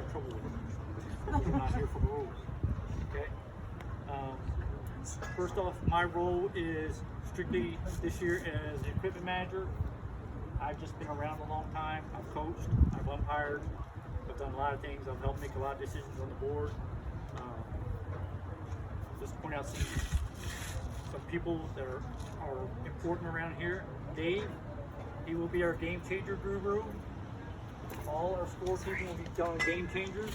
have trouble with it. We're not here for the rules. Okay. First off, my role is strictly this year as the equipment manager. I've just been around a long time. I've coached, I've umpired, I've done a lot of things. I've helped make a lot of decisions on the board. Just point out some people that are important around here. Dave, he will be our game changer guru. All our score people will be telling game changers.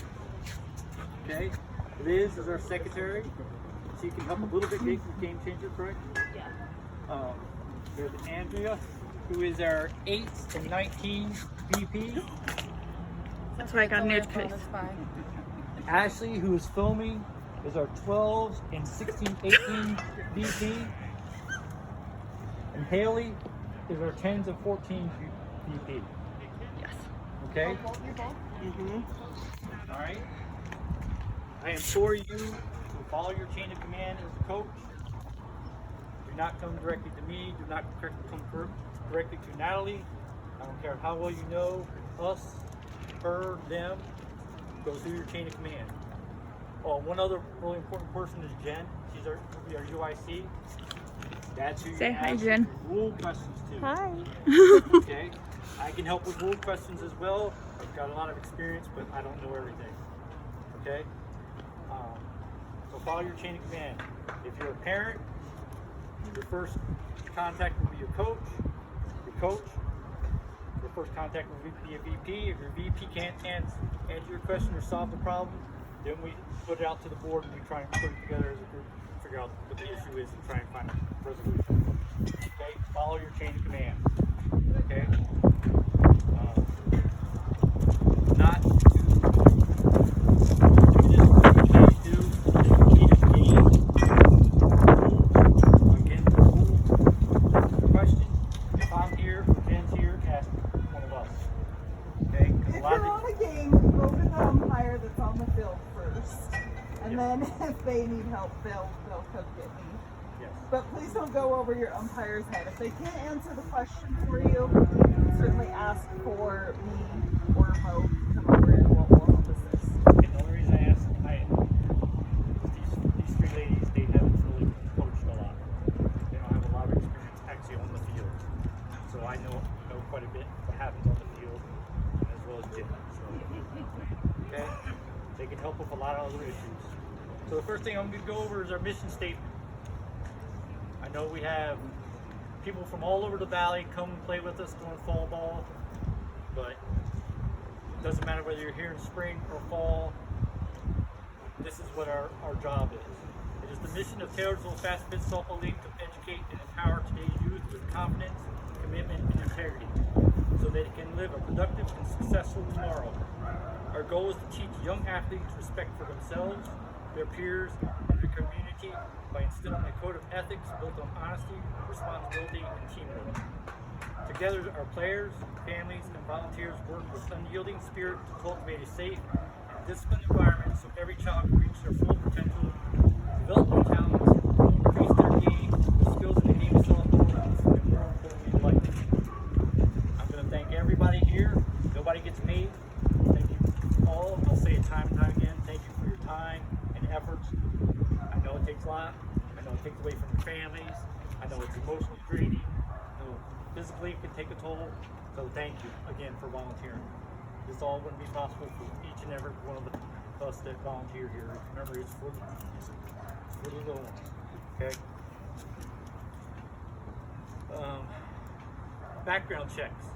Okay. Liz is our secretary. She can help a little bit get game changer, correct? Yeah. There's Andrea, who is our 8th and 19 VP. That's why I got a notification. Ashley, who is filming, is our 12s and 16, 18 VP. And Haley is our 10s and 14 VP. Yes. Okay? All right. I implore you to follow your chain of command as a coach. Do not come directly to me. Do not come directly to Natalie. I don't care how well you know us, her, them. Go through your chain of command. Oh, one other really important person is Jen. She's our UIC. That's who you Say hi, ask Jen. rule questions to. Hi. Okay. I can help with rule questions as well. I've got a lot of experience, but I don't know everything. Okay. So follow your chain of command. If you're a parent, your first contact will be your coach. Your coach. Your first contact will be a VP. If your VP can't answer your question or solve the problem, then we put it out to the board and we try and put it together as a group, figure out what the issue is and try and find a resolution. Okay? Follow your chain of command. Okay? Not to again, question. If I'm here or Jen's here, ask one of us. Okay? If you're on a game, go to the umpire that's on the field first. And then if they need help, they'll come get me. Yes. But please don't go over your umpire's head. If they can't answer the question for you, certainly ask for me or Mo to come over and we'll help assist. And the only reason I asked tonight is these three ladies, they haven't really coached a lot. They don't have a lot of experience actually on the field. So I know quite a bit what happens on the field as well as Jim. So, okay? They can help with a lot of other issues. So the first thing I'm going to go over is our mission statement. I know we have people from all over the valley come and play with us during fall ball, but it doesn't matter whether you're here in spring or fall. This is what our job is. It is the mission of Taylorsville Fast Pitch Softball League to educate and empower today's youth with confidence, commitment, and integrity so they can live a productive and successful tomorrow. Our goal is to teach young athletes respect for themselves, their peers, and their community by instilling a code of ethics built on honesty, responsibility, and teamwork. Together, our players, families, and volunteers work with unyielding spirit to cultivate a safe and disciplined environment so every child can reach their full potential, develop their talents, increase their game, their skills in the game of softball, and more importantly, life. I'm going to thank everybody here. Nobody gets paid. Thank you all. I'll say it time and time again. Thank you for your time and efforts. I know it takes a lot. I know it takes away from your families. I know it's emotionally draining. I know physically it can take a toll. So thank you again for volunteering. This all wouldn't be possible for each and every one of us that volunteer here. Remember, it's for the little ones. Okay. Background checks.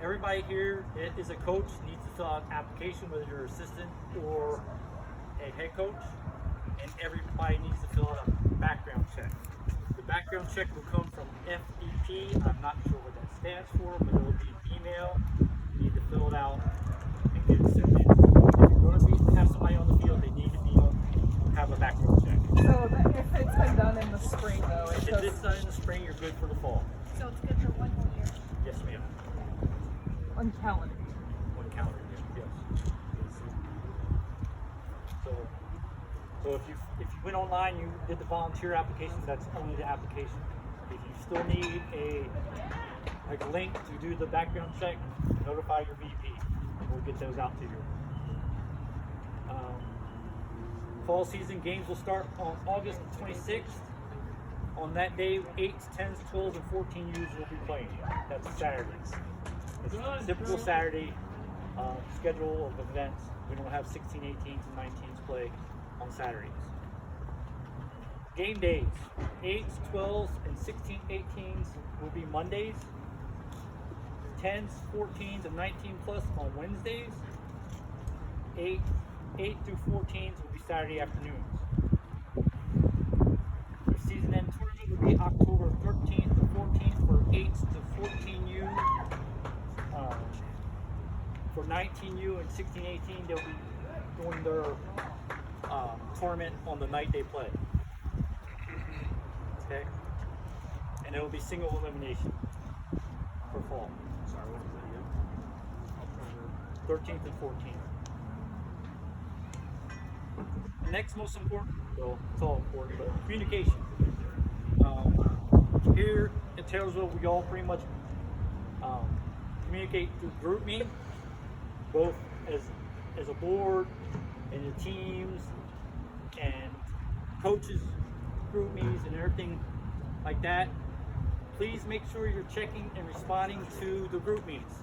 Everybody here that is a coach needs to fill out an application, whether you're an assistant or a head coach, and everybody needs to fill out a background check. The background check will come from FEP. I'm not sure what that stands for, but it will be an email. You need to fill it out and get it sent in. If you're going to have somebody on the field, they need to have a background check. So if it's been done in the spring, though, If it's done in the spring, you're good for the fall. So it's good for 1 whole year. Yes, ma'am. on calendar. One calendar year, yes. So if you went online, you did the volunteer application, that's only the application. If you still need a link to do the background check, notify your VP. we'll get those out to you. Fall season games will start on August 26th. On that day, 8s, 10s, 12s, and 14Us will be playing. That's Saturdays. It's a typical Saturday schedule of events. We don't have 16, 18s, and 19s play on Saturdays. Game days, 8s, 12s, and 16, 18s will be Mondays. 10s, 14s, and 19 plus on Wednesdays. 8 through 14s will be Saturday afternoons. The season end tournament will be October 13th to 14th for 8s to 14U. For 19U and 16, 18, they'll be doing their tournament on the night they play. Okay? And it will be single elimination for fall. Sorry, what was that again? 13th and 14th. Next most important, well, it's all important, but communication. Here at Taylorsville, we all pretty much communicate through GroupMe, both as a board and the teams and coaches, GroupMes and everything like that. Please make sure you're checking and responding to the GroupMes.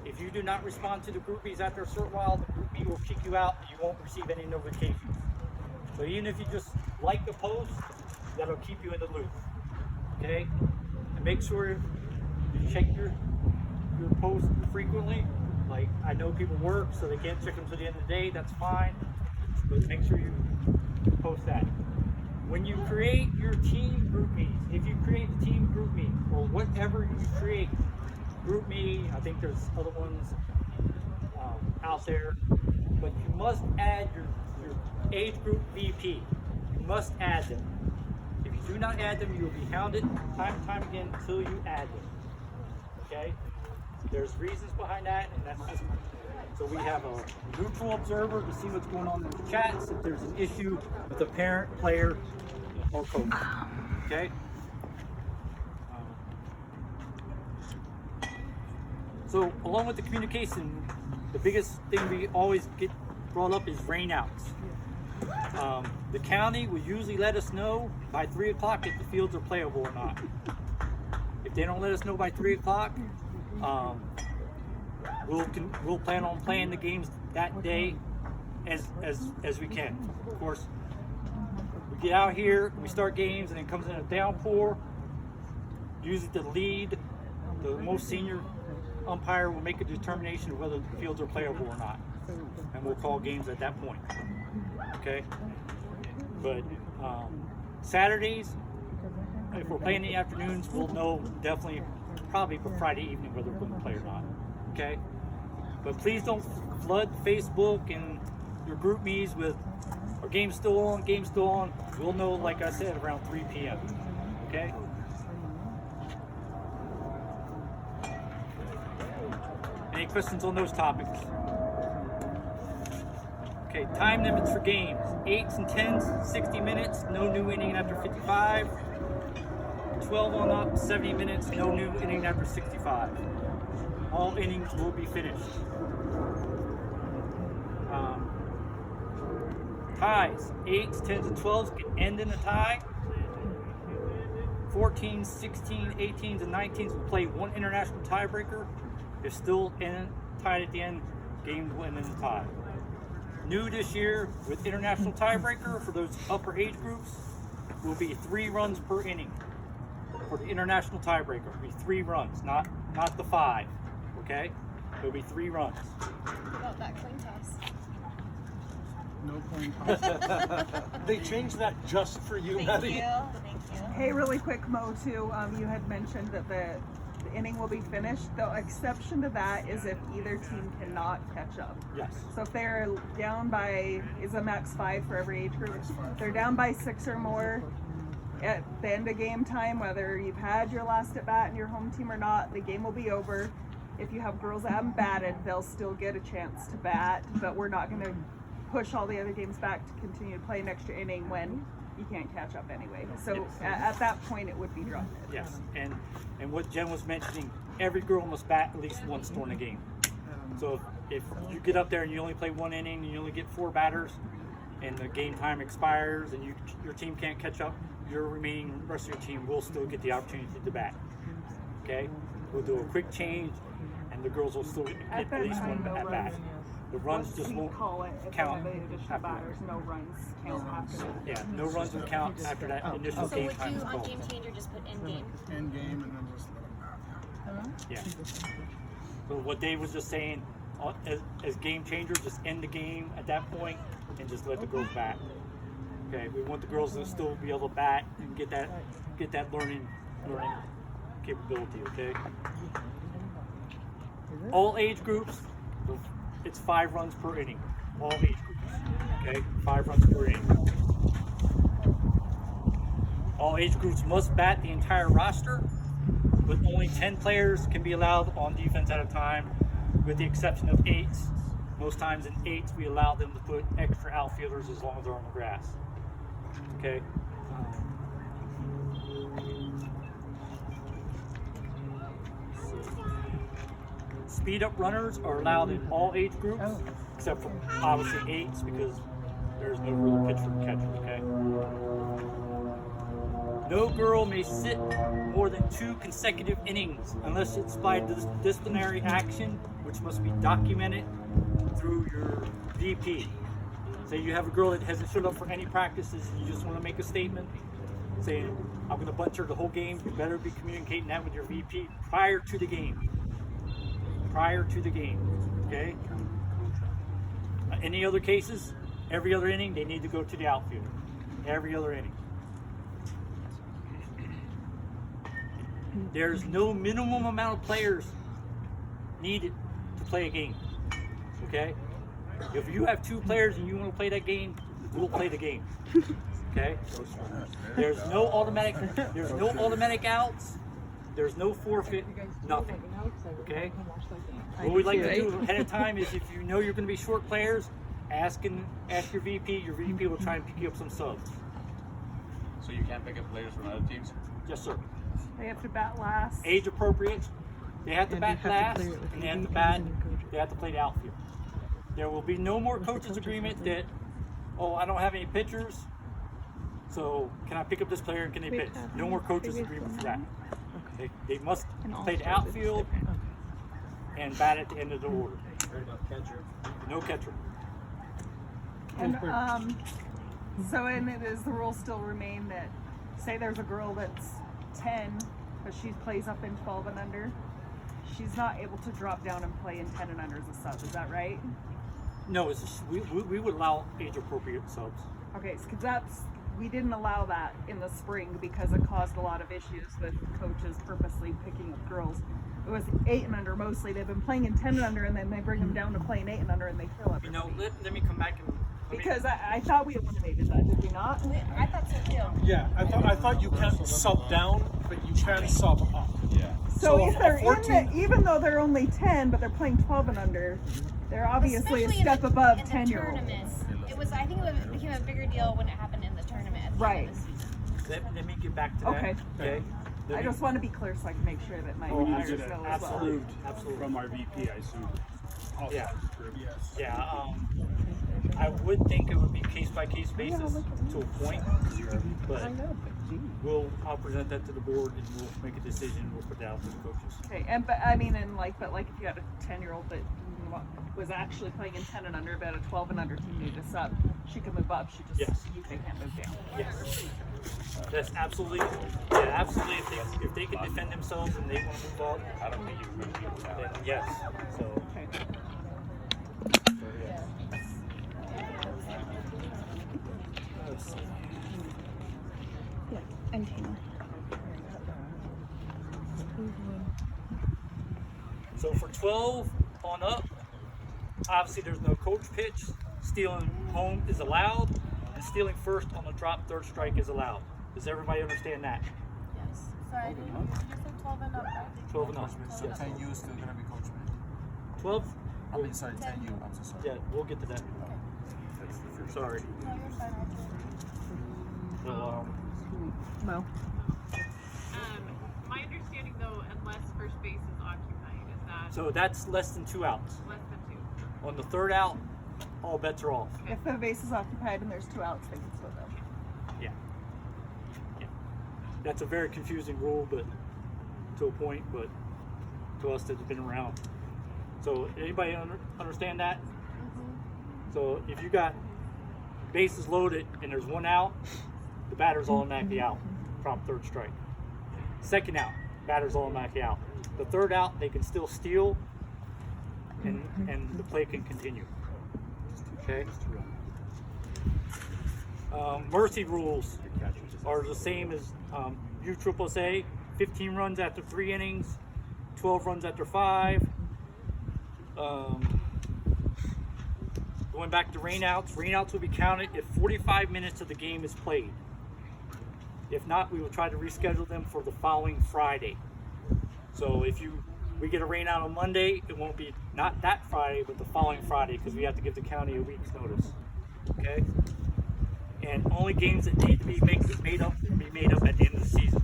If you do not respond to the GroupMes after a certain while, the GroupMe will kick you out and you won't receive any notifications. So even if you just like the post, that'll keep you in the loop. Okay? And make sure you check your posts frequently. Like, I know people work, so they can't check them to the end of the day. That's fine. But make sure you post that. When you create your team GroupMes, if you create a team GroupMe or whatever you create, GroupMe, I think there's other ones out there, but you must add your age group VP. You must add them. If you do not add them, you will be hounded time and time again until you add them. Okay? There's reasons behind that, and that's just, so we have a neutral observer to see what's going on in the chats if there's an issue with a parent, player, or coach. Okay? So along with the communication, the biggest thing we always get brought up is rainouts. The county will usually let us know by 3 o'clock if the fields are playable or not. If they don't let us know by 3 o'clock, we'll plan on playing the games that day as we can. Of course, we get out here, we start games, and it comes in a downpour. Usually the most senior umpire will make a determination of whether the fields are playable or not, and we'll call games at that point. Okay, but Saturdays, if we're playing in the afternoons, we'll know definitely, probably for Friday evening whether we're going to play or not. Okay, but please don't flood Facebook and your GroupMes with our game's still on, game's still on. We'll know, like I said, around 3 p.m. Okay. Any questions on those topics? Okay, time limits for games. 8s and 10s, 60 minutes, no new inning after 55. 12 on up, 70 minutes, no new inning after 65. All innings will be finished. Ties, 8s, 10s, and 12s can end in a tie. 14s, 16, 18s, and 19s will play one international tiebreaker. If still tied at the end, games will end in a tie. New this year with international tiebreaker for those upper age groups will be 3 runs per inning. For the international tiebreaker, it'll be 3 runs, not the 5. Okay? It'll be 3 runs. What about that coin toss? No coin toss. They changed that just for you, Thank Maddie. you. Thank you. Hey, really quick, Mo, too. You had mentioned that the inning will be finished. The exception to that is if either team cannot catch up. Yes. So if they're down by, is a max 5 for every age group. If they're down by 6 or more at the end of game time, whether you've had your last at bat in your home team or not, the game will be over. If you have girls that haven't batted, they'll still get a chance to bat, but we're not going to push all the other games back to continue to play an extra inning when you can't catch up anyway. So at that point, it would be drawn. Yes. And what Jen was mentioning, every girl must bat at least once during the game. So if you get up there and you only play one inning and you only get 4 batters, and the game time expires and your team can't catch up, your remaining rest of your team will still get the opportunity to bat. Okay, we'll do a quick change, and the girls will still get At at least that one time, no at bat. runs. The runs Once just we won't call it, if count. they have additional batters, no runs count after that. Yeah, no runs will count after that initial So game would time you is on called. game changer just put end game? End game and then just let them bat. Yeah. So what Dave was just saying, as game changer, just end the game at that point and just let the girls bat. Okay, we want the girls to still be able to bat and get that learning capability. Okay. All age groups, it's 5 runs per inning. All age groups. Okay, 5 runs per inning. All age groups must bat the entire roster, but only 10 players can be allowed on defense at a time, with the exception of 8s. Most times in 8s, we allow them to put extra outfielders as long as they're on the grass. Okay. Speed up runners are allowed in all age groups, except for obviously 8s because there's no real pitcher and catcher. Okay. No girl may sit more than 2 consecutive innings unless it's by disciplinary action, which must be documented through your VP. Say you have a girl that hasn't showed up for any practices and you just want to make a statement saying, I'm going to bunch her the whole game. You better be communicating that with your VP prior to the game. Prior to the game, okay? Any other cases, every other inning, they need to go to the outfield. Every other inning. There's no minimum amount of players needed to play a game, okay? If you have 2 players and you want to play that game, we'll play the game, okay? There's no automatic outs. There's no forfeit, nothing, okay? What we like to do ahead of time is if you know you're going to be short players, ask your VP. Your VP will try and pick you up some subs. So you can't pick up players from other teams? Yes, sir. They have to bat last. Age appropriate. They have to bat last, and they have to bat. They have to play the outfield. There will be no more coaches agreement that, oh, I don't have any pitchers, so can I pick up this player and can they pitch? No more coaches agreement for that. They must play the outfield and bat at the end of the order. No catcher. And so and does the rule still remain that say there's a girl that's 10 but she plays up in 12 and under, she's not able to drop down and play in 10 and under as a sub, is that right? No, it's just, we would allow age appropriate subs. Okay, because we didn't allow that in the spring because it caused a lot of issues with coaches purposely picking up girls. It was 8 and under mostly. They've been playing in 10 and under, and then they bring them down to playing 8 and under, and they fill up. You know, let me come back and because I thought we eliminated that, did we not? I thought so too. Yeah, I thought you can't sub down, but you can sub up. Yeah. So if a they're 14 even though they're only 10, but they're playing 12 and under, they're obviously Especially a step in above the 10-year-olds. tournament. I think it became a bigger deal when it happened in the tournament. At the Right. end of the season. let me get back to that. Okay. Okay. I just want to be clear so I can make sure that my Oh, readers absolutely. know as well. Absolutely. Absolutely. From our VP, I assume. Also Yeah. approved. Yes. Yeah, I would think it would be case by case basis to a point, but I'll present that to the board and we'll make a decision. We'll put that out to the coaches. Okay, and but I mean, but if you had a 10-year-old that was actually playing in 10 and under, but a 12 and under team needed a sub, she could move up. She just Yes. they can't move down. Yes, that's absolutely. Yeah, absolutely. If they can defend themselves and they want to move up, I don't think you can do that. then yes. So. Okay. And Taylor. So for 12 on up, obviously there's no coach pitch. Stealing home is allowed, and stealing first on the drop third strike is allowed. Does everybody understand that? Yes. Sorry, did you say 12 and up, right? 12 and up. So Yes. 10U is still gonna be coach man. 12? I mean, sorry, 10U. I'm so sorry. Yeah, we'll get to that. Sorry. No, you're fine, Archie. So, Mo. My understanding though, unless first base is occupied, is that so that's less than 2 outs. less than 2? On the third out, all bets are off. If the base is occupied and there's 2 outs, they can still go. Yeah. Yeah. That's a very confusing rule, but to a point, but to us that's been around. So anybody understand that? So if you got bases loaded and there's 1 out, the batter's automatically out. Prompt third strike. Second out, batter's automatically out. The third out, they can still steal, and the play can continue. Okay. Mercy rules are the same as USSSA. 15 runs after 3 innings, 12 runs after 5. Going back to rainouts will be counted if 45 minutes of the game is played. If not, we will try to reschedule them for the following Friday. So if we get a rainout on Monday, it won't be not that Friday, but the following Friday, because we have to give the county a week's notice. Okay? And only games that need to be made up at the end of the season.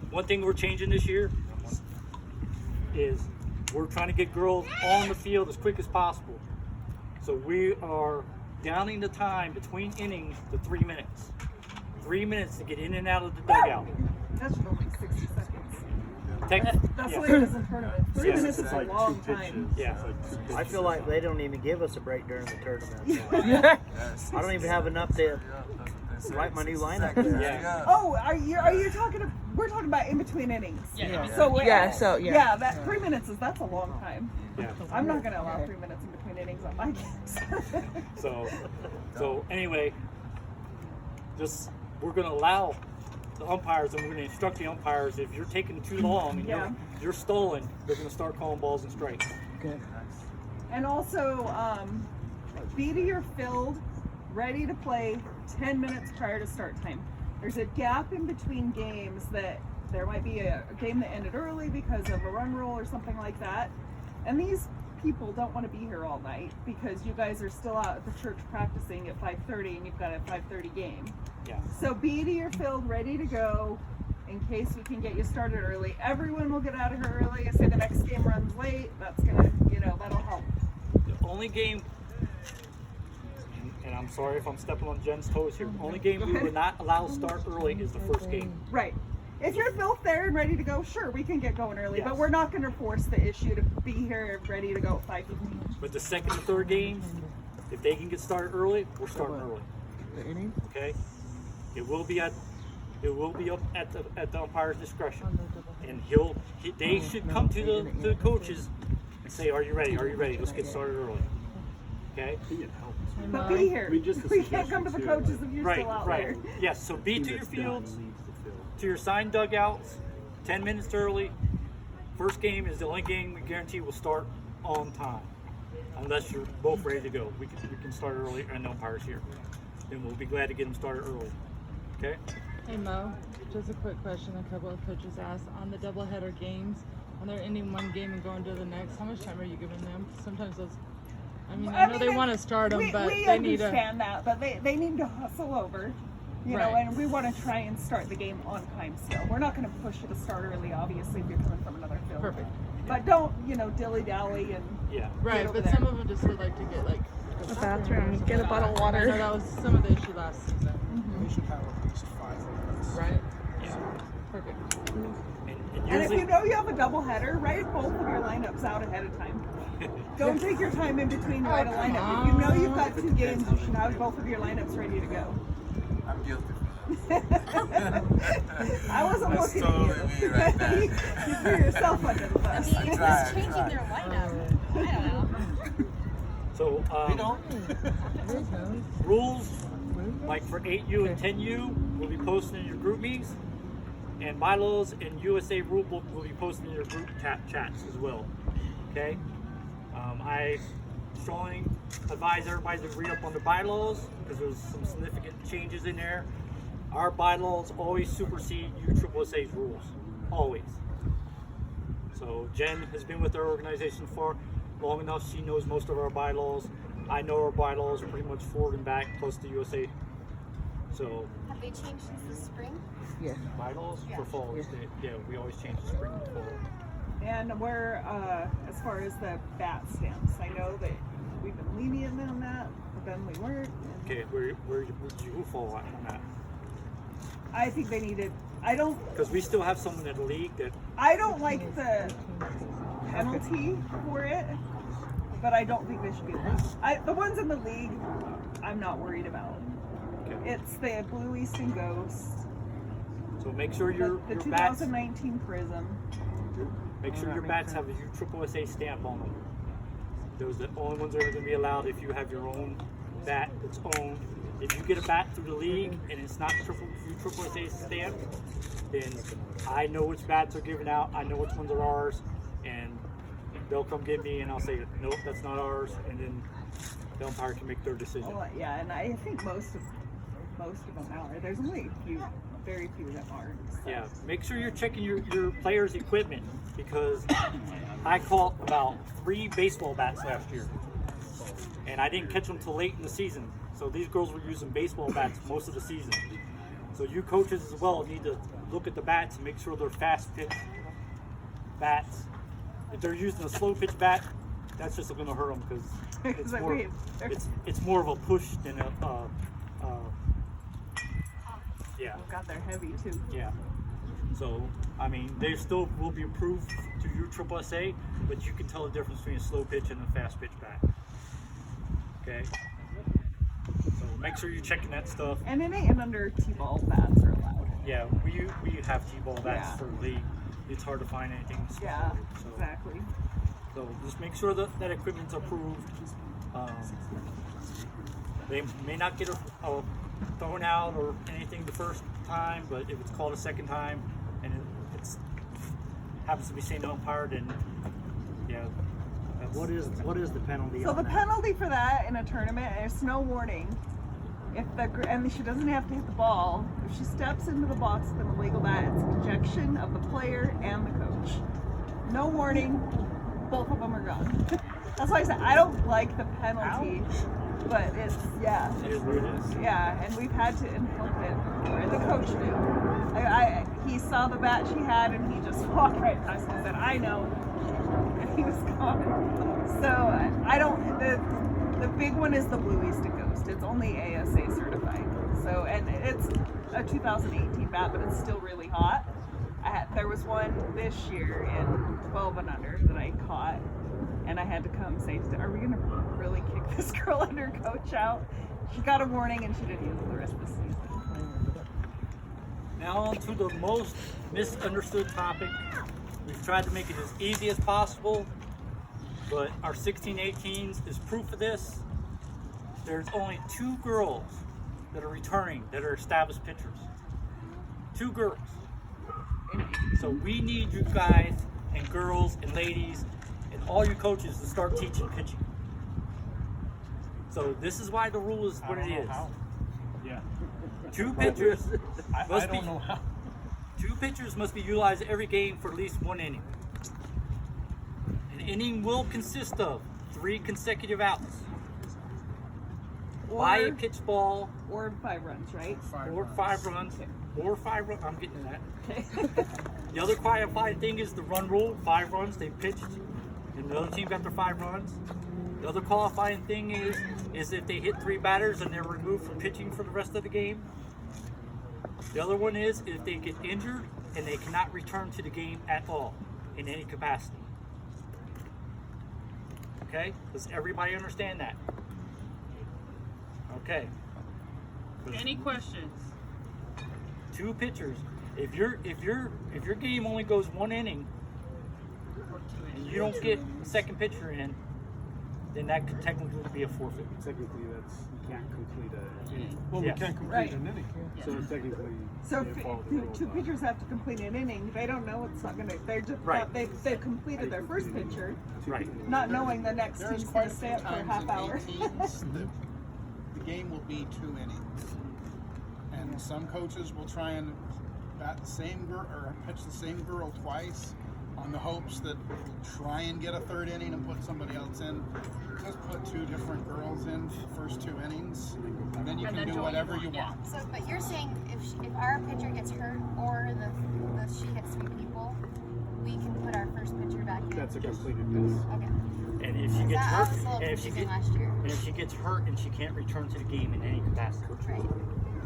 One thing we're changing this year is we're trying to get girls on the field as quick as possible. So we are downing the time between innings to 3 minutes. 3 minutes to get in and out of the dugout. That should only 60 seconds. That's Yeah. the way it is in tournament. 3 Yeah. minutes is a long time. Yeah. I feel like they don't even give us a break during the tournament. I don't even have enough to write my new lineup. Yeah. Oh, are you talking? We're talking about in between innings. Yeah. So Yeah. that 3 minutes that's a long time. Yeah. I'm not gonna allow 3 minutes in between innings on my games. So anyway, we're going to allow the umpires, and we're going to instruct the umpires, if you're taking too long and Yeah. you're stalling, they're going to start calling balls and strikes. And also, be to your field, ready to play 10 minutes prior to start time. There's a gap in between games that there might be a game that ended early because of a run rule or something like that. And these people don't want to be here all night because you guys are still out at the church practicing at 5:30 and you've got a 5:30 game. Yeah. So be to your field, ready to go in case we can get you started early. Everyone will get out of here early. Say the next game runs late, that's gonna, that'll help. The only game, and I'm sorry if I'm stepping on Jen's toes here, the only game we would not allow to start early is the first game. Right. If you're built there and ready to go, sure, we can get going early, Yes. but we're not going to force the issue to be here ready to go at 5:15. But the second and third games, if they can get started early, we're starting early. Okay? It will be up at the umpire's discretion, and they should come to the coaches and say, "Are you ready? Are you ready? Let's get started early." Okay? But be here. We just a We can't come to the suggestion, coaches if you're Right, still out right. there. Yes. So be to your fields, to your assigned dugouts, 10 minutes early. First game is the only game we guarantee will start on time, unless you're both ready to go. We can start early, and the umpire's here. Then we'll be glad to get them started early. Okay? Hey Mo, just a quick question a couple of coaches asked. On the doubleheader games, when they're ending one game and going to the next, how much time are you giving them? Sometimes those, I know they want to start them, but we they need to. understand that, but they need to hustle over, you know, Right. and we want to try and start the game on time still. We're not going to push you to start early, obviously, if you're coming from another field. Perfect. But don't, dilly-dally and Yeah. Right, over but there. some of them just would like to get like The bathroom, get a bottle of I know water. that was some of the issue last season. They should have at least 5 minutes. Right? Yeah. Perfect. And And if usually, you know you have a double header, write both of your lineups out ahead of time. Don't take your time in between to write a lineup. If you know you've got 2 games, you should have both of your lineups ready to go. I'm guilty. I wasn't That's looking totally at you. me right there. You threw yourself under the bus. I mean, who's tried, changing tried. their lineup? I don't know. so We don't. rules like for 8U and 10U will be posted in your group meetings, and bylaws and USA rulebook will be posted in your group chats as well. Okay, I strongly advise everybody to read up on the bylaws because there's some significant changes in there. Our bylaws always supersede USSSA's rules, always. So Jen has been with our organization for long enough. She knows most of our bylaws. I know our bylaws are pretty much forward and back, plus the USA. So Have they changed since the spring? bylaws for fall, we always change the spring to fall. And we're, as far as the bat stamps, I know that we've been lenient on that, but then we weren't. Okay, where would you fall on that? I think they needed. Because we still have someone in the league that I don't like the penalty for it, but I don't think they should be allowed. The ones in the league, I'm not worried about. Okay. It's the Blue Easton Ghost, So make sure your the bats 2019 Prism. make sure your bats have a USSSA stamp on them. Those are the only ones that are going to be allowed if you have your own bat that's owned. If you get a bat through the league and it's not USSSA stamped, then I know which bats are given out. I know which ones are ours, and they'll come get me, and I'll say, nope, that's not ours, and then the umpire can make their decision. Well, yeah, and I think most of them are. There's only very few that aren't. So. Yeah, make sure you're checking your players' equipment, because I caught about 3 baseball bats last year, and I didn't catch them till late in the season. So these girls were using baseball bats most of the season. So you coaches as well need to look at the bats and make sure they're fast pitch bats. If they're using a slow pitch bat, that's just going to hurt them, because it's Like, more wait, it's more of a push than a yeah. God, they're heavy too. Yeah. So, I mean, they still will be approved to USSSA, but you can tell the difference between a slow pitch and a fast pitch bat. Okay? So make sure you're checking that stuff. And it ain't under T-ball bats are allowed. Yeah, we have T-ball bats Yeah. for the league. It's hard to find anything. Yeah, So, exactly. So just make sure that equipment's approved. They may not get a thrown out or anything the first time, but if it's called a second time and it's happens to be seen to umpire, then yeah. What is the penalty? So on the that? penalty for that in a tournament is no warning. And she doesn't have to hit the ball. If she steps into the box with an illegal bat, it's ejection of the player and the coach. No warning. Both of them are gone. That's why I said I don't like the penalty, but it's It is what it is. yeah, and we've had to inflict it. Or the coach knew. He saw the bat she had, and he just walked right past me and said, "I know," and he was gone. So I don't. The big one is the Blue Easton Ghost. It's only ASA certified. So and it's a 2018 bat, but it's still really hot. There was one this year in 12 and under that I caught, and I had to come say, "Are we gonna really kick this girl and her coach out?" She got a warning, and she didn't use it the rest of the season. Now on to the most misunderstood topic. We've tried to make it as easy as possible, but our 16-18s is proof of this. There's only 2 girls that are returning that are established pitchers. 2 girls. So we need you guys and girls and ladies and all you coaches to start teaching pitching. So this is why the rule is what it is. Yeah. 2 pitchers I must don't be know how. 2 pitchers must be utilized every game for at least 1 inning. An inning will consist of 3 consecutive outs. By a pitch ball, Or 5 runs, right? or 5 runs, or 5 runs. I'm getting to that. Okay. The other qualifying thing is the run rule. 5 runs, they pitched, and the other team got their 5 runs. The other qualifying thing is if they hit 3 batters and they're removed from pitching for the rest of the game. The other one is if they get injured and they cannot return to the game at all in any capacity. Okay? Does everybody understand that? Okay. Any questions? 2 pitchers. If your game only goes 1 inning and you don't get the second pitcher in, then that could technically be a forfeit. Technically, you can't complete a inning. Well, Yeah. we can't complete Right. an inning. So technically, So they follow the if rules 2 on- pitchers have to complete an inning, they don't know it's not gonna. They're just Right. they've completed their first pitcher, Right. not knowing the next There's team's quite gonna a stay few up for a times half in hour. 18s that the game will be 2 innings, and some coaches will try and bat the same girl or pitch the same girl twice, on the hopes that we'll try and get a 3rd inning and put somebody else in. Just put 2 different girls in for the first 2 innings, and then you can do whatever you want. So, but you're saying if our pitcher gets hurt or the she hits 3 people, we can put our first pitcher back in. That's a completed pass. Okay. And if she gets That hurt, was a little and if she confusing gets, last year. and if she gets hurt and she can't return to the game in any capacity. Right.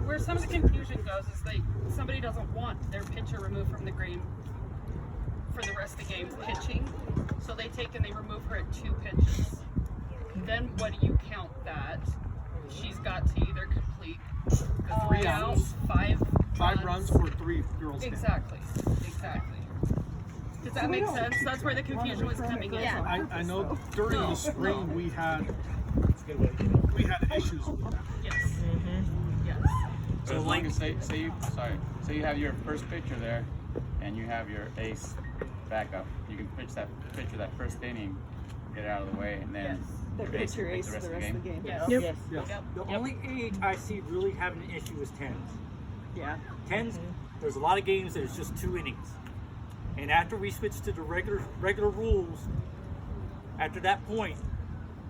Where some of the confusion goes is like somebody doesn't want their pitcher removed from the game for the rest of the game pitching, so they take and they remove her at 2 pitches. Then what do you count that? She's got to either complete the 3 outs, 5 runs or 3 girls down. Exactly. Does that make sense? That's where the confusion was coming in. Yeah. I know during the spring we had issues with that. Yes. Yes. So as long as say you have your first pitcher there, and you have your ace backup, you can pitcher that first inning, get it out of the way, and then The your ace pitcher can pitch ace the the rest rest of the game. of the game. Yes. Yes. Yes. The only age I see really having an issue is 10s. Yeah. 10s, there's a lot of games that it's just 2 innings. And after we switch to the regular rules, after that point,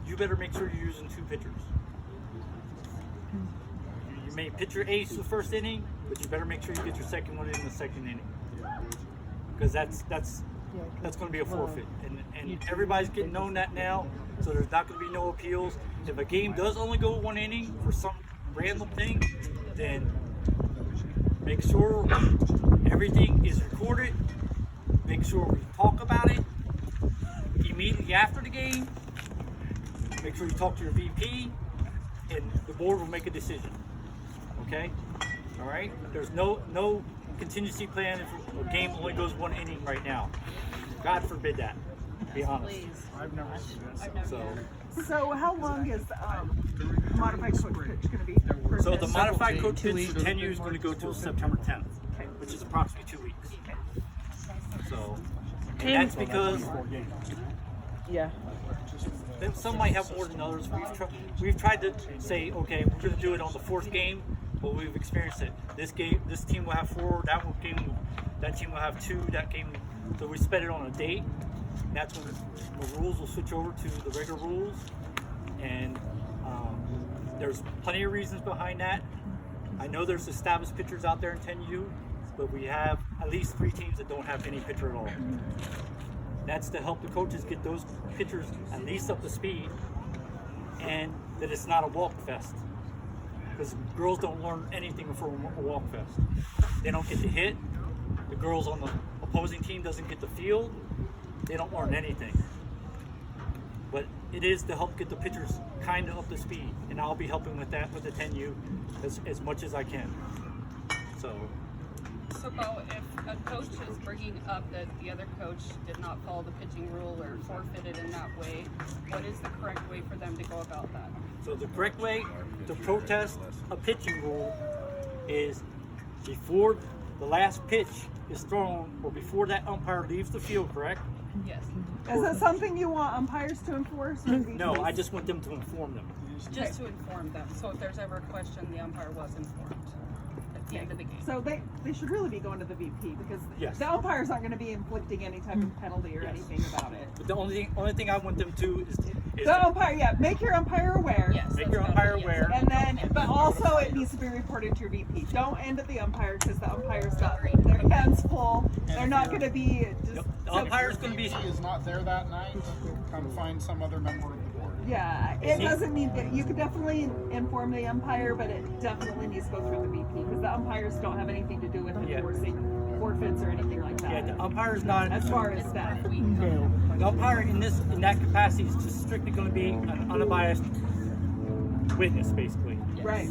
you better make sure you're using 2 pitchers. You may pitch your ace the first inning, but you better make sure you get your second one in the second inning. Because that's going to be a forfeit. And everybody's getting known that now, so there's not going to be no appeals. If a game does only go 1 inning for some random thing, then make sure everything is recorded. Make sure we talk about it immediately after the game. Make sure you talk to your VP, and the board will make a decision. Okay? All right? There's no contingency plan if a game only goes 1 inning right now. God forbid that. To be honest. I've never seen that. So So how long is modified coach pitch going to be? So the modified coach pitch for 10U is going to go till September 10th, which is approximately 2 weeks. So, and that's because Yeah. then some might have more than others. We've tried to say, okay, we're going to do it on the 4th game, but we've experienced it. This team will have 4. That team will have 2. That game, so we spent it on a date. And that's when the rules will switch over to the regular rules, and there's plenty of reasons behind that. I know there's established pitchers out there in 10U, but we have at least 3 teams that don't have any pitcher at all. That's to help the coaches get those pitchers at least up to speed, and that it's not a walk fest. Because girls don't learn anything from a walk fest. They don't get to hit. The girls on the opposing team doesn't get the field. They don't learn anything. But it is to help get the pitchers kind of up to speed, and I'll be helping with that with the 10U as much as I can. So Bo, if a coach is bringing up that the other coach did not follow the pitching rule or forfeited in that way, what is the correct way for them to go about that? So the correct way to protest a pitching rule is before the last pitch is thrown or before that umpire leaves the field, correct? Yes. Is it something you want umpires to enforce? Or No, I just want them to inform them. Just to inform them. So if there's ever a question, the umpire was informed at the end of the game. So they should really be going to the VP because Yes. the umpires aren't going to be inflicting any type of penalty or Yes. anything about it. But the only thing I want them to is The umpire, yeah, make your umpire aware. Yes. make that's your gotta umpire be- yes. aware. And then, but also it needs to be reported to your VP. Don't end at the umpire because the umpire's got their hands full. They're not going to be just. Yep. The umpire's going to be. If he is not there that night, come find some other member of the board. Yeah, it doesn't need to. You could definitely inform the umpire, but it definitely needs to go through the VP because the umpires don't have anything to do with Yeah. enforcing forfeits or anything like Yeah, that. the umpire's not. As far as that. The umpire in that capacity is just strictly going to be an unbiased witness, basically. Right.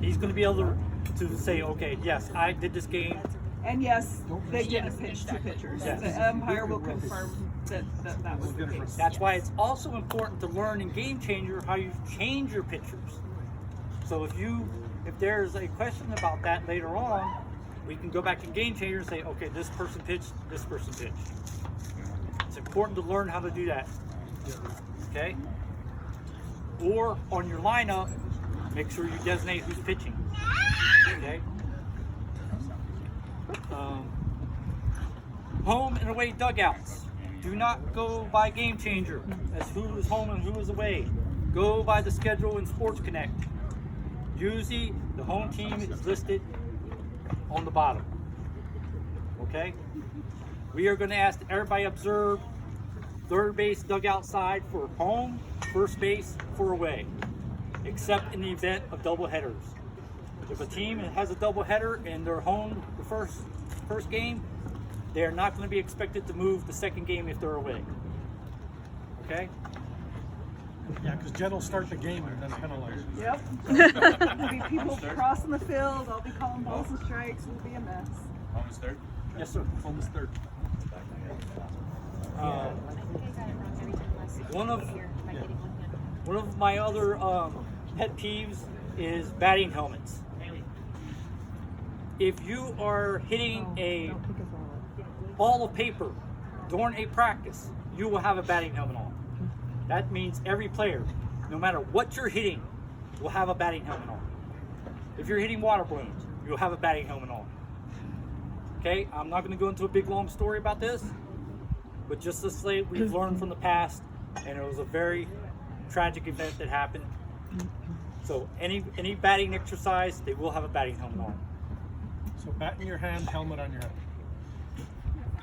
He's going to be able to say, okay, yes, I did this game. And yes, they did Yes, pitch two exactly. pitchers. Yes. The umpire will confirm that was the case. That's why it's also important to learn in Game Changer how you change your pitchers. So if there's a question about that later on, we can go back in Game Changer and say, okay, this person pitched, this person pitched. It's important to learn how to do that. Okay? Or on your lineup, make sure you designate who's pitching. Okay? Home and away dugouts. Do not go by Game Changer as who is home and who is away. Go by the schedule in Sports Connect. Usually the home team is listed on the bottom. Okay? we are going to ask everybody observe third base dugout side for home, first base for away, except in the event of double headers. If a team has a double header and they're home the first game, they are not going to be expected to move the second game if they're away. Okay? Yeah, because Jen will start the game and then penalize you. Yep. There'll be people crossing the field. I'll be calling balls and strikes. It'll be a mess. Home is third. Yes, sir. Almost third. One of my other pet peeves is batting helmets. If you are hitting a ball of paper during a practice, you will have a batting helmet on. That means every player, no matter what you're hitting, will have a batting helmet on. If you're hitting water balloons, you'll have a batting helmet on. Okay, I'm not going to go into a big long story about this, but just to say we've learned from the past, and it was a very tragic event that happened. So any batting exercise, they will have a batting helmet on. So bat in your hand, helmet on your head.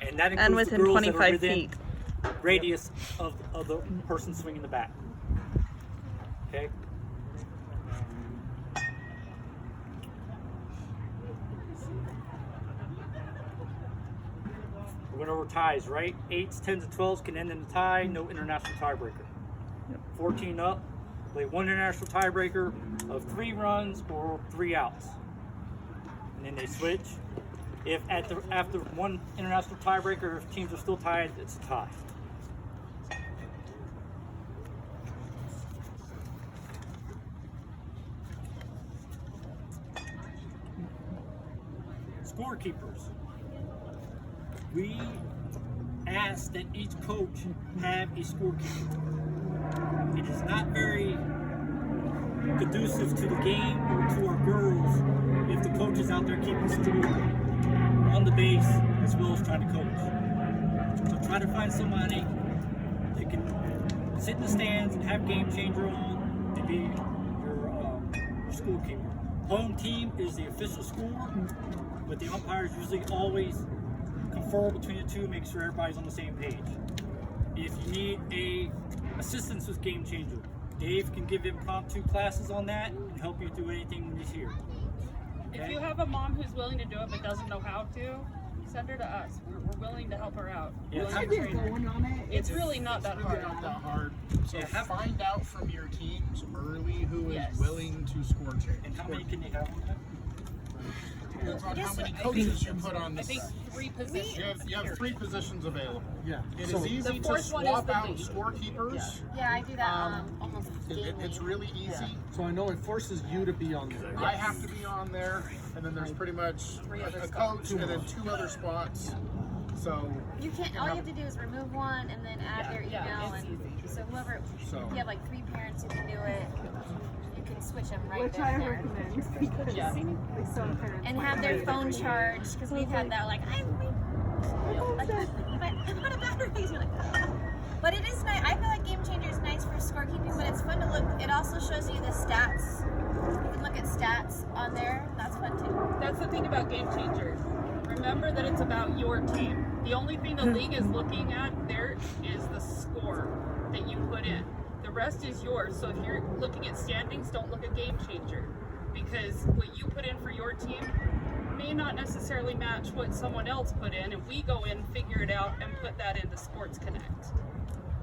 And that includes within the girls that are 25 within feet. radius of the person swinging the bat. Okay? We went over ties, right? 8s, 10s, and 12s can end in a tie, no international tiebreaker. 14 up, play one international tiebreaker of 3 runs or 3 outs. And then they switch. If after one international tiebreaker, if teams are still tied, it's a tie. Scorekeepers. We ask that each coach have a scorekeeper. It is not very conducive to the game or to our girls if the coach is out there keeping score on the base as well as trying to coach. So try to find somebody that can sit in the stands and have game changer on and be your scorekeeper. Home team is the official score, but the umpires usually always confer between the two, make sure everybody's on the same page. If you need a assistance with game changer, Dave can give impromptu classes on that and help you do anything when he's here. If you have a mom who's willing to do it but doesn't know how to, send her to us. We're willing to help her out. Yeah. Willing to train her. It's really not that hard. Not that hard. So Yeah, find out from your teams early who is Yes. willing to score change. And how many can you have on that? Depends on how many coaches you put on I this. think 3 positions. You have 3 positions available. Yeah. It So is easy The to fourth one is swap the out lead. scorekeepers. Yeah, I do that almost daily. It's really easy. So I know it forces you to be on there. I have to be on there, and then there's pretty much 3 other a spots. coach and then 2 other spots. So You can't. All you have to do is remove one and then add their email, Yeah, it's and so whoever. So- If you have like 3 parents who can do it, you can switch them right Which then I and there. recommend because Yeah. some parents And might have their not phone agree. charged because we've had that like I'm out of batteries. You're like, "Oh." But it is nice. I feel like Game Changer is nice for scorekeeping, but it's fun to look. It also shows you the stats. You can look at stats on there. That's fun too. That's the thing about Game Changer. Remember that it's about your team. The only thing the league is looking at there is the score that you put in. The rest is yours. So if you're looking at standings, don't look at Game Changer, because what you put in for your team may not necessarily match what someone else put in, and we go in, figure it out, and put that into Sports Connect.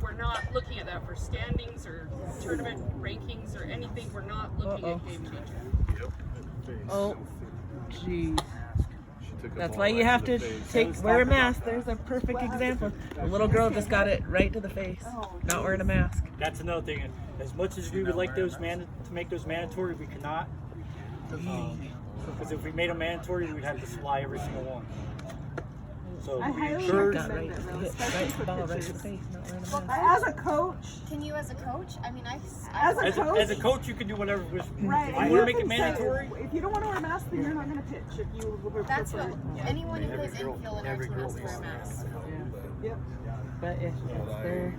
We're not looking at that for standings or tournament rankings or anything. We're not looking at Game Changer. Oh, jeez. That's why you have to wear a mask. There's a perfect example. The little girl just got it right to the face. Not wearing a mask. That's another thing. As much as we would like those to make those mandatory, we cannot. Because if we made them mandatory, we'd have to supply every single one. So I we highly encourage. recommend it, though, especially Right for ball right to the pitchers. face. Not wearing a mask. As a coach, Can you, as a coach? I mean, As As a coach, you can do whatever. right? If and you you want to make it can say, mandatory, if you don't want to wear a mask, then you're not going to pitch. If you would That's prefer. what anyone who plays infield in our team has to wear a mask. Yep. But if they're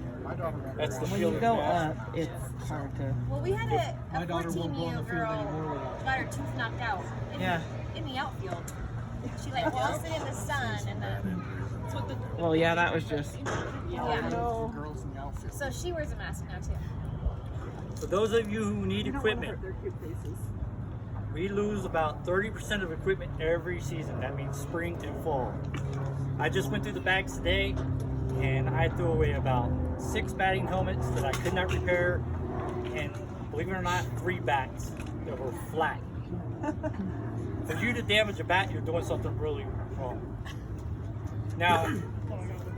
that's the when field you of go mask. up, it's hard to. Well, we had My a daughter won't go on 14-year the field anymore girl without. got her tooth knocked out in the outfield. She like lost it in the sun, and then That's what the Well, yeah, that was just. Yeah. Girls in the outfield. So she wears a mask now too. For those of you who need You don't wanna equipment, hurt their cute faces. we lose about 30% of equipment every season. That means spring and fall. I just went through the bags today, and I threw away about 6 batting helmets that I could not repair, and believe it or not, 3 bats that were flat. For you to damage a bat, you're doing something really wrong. Now,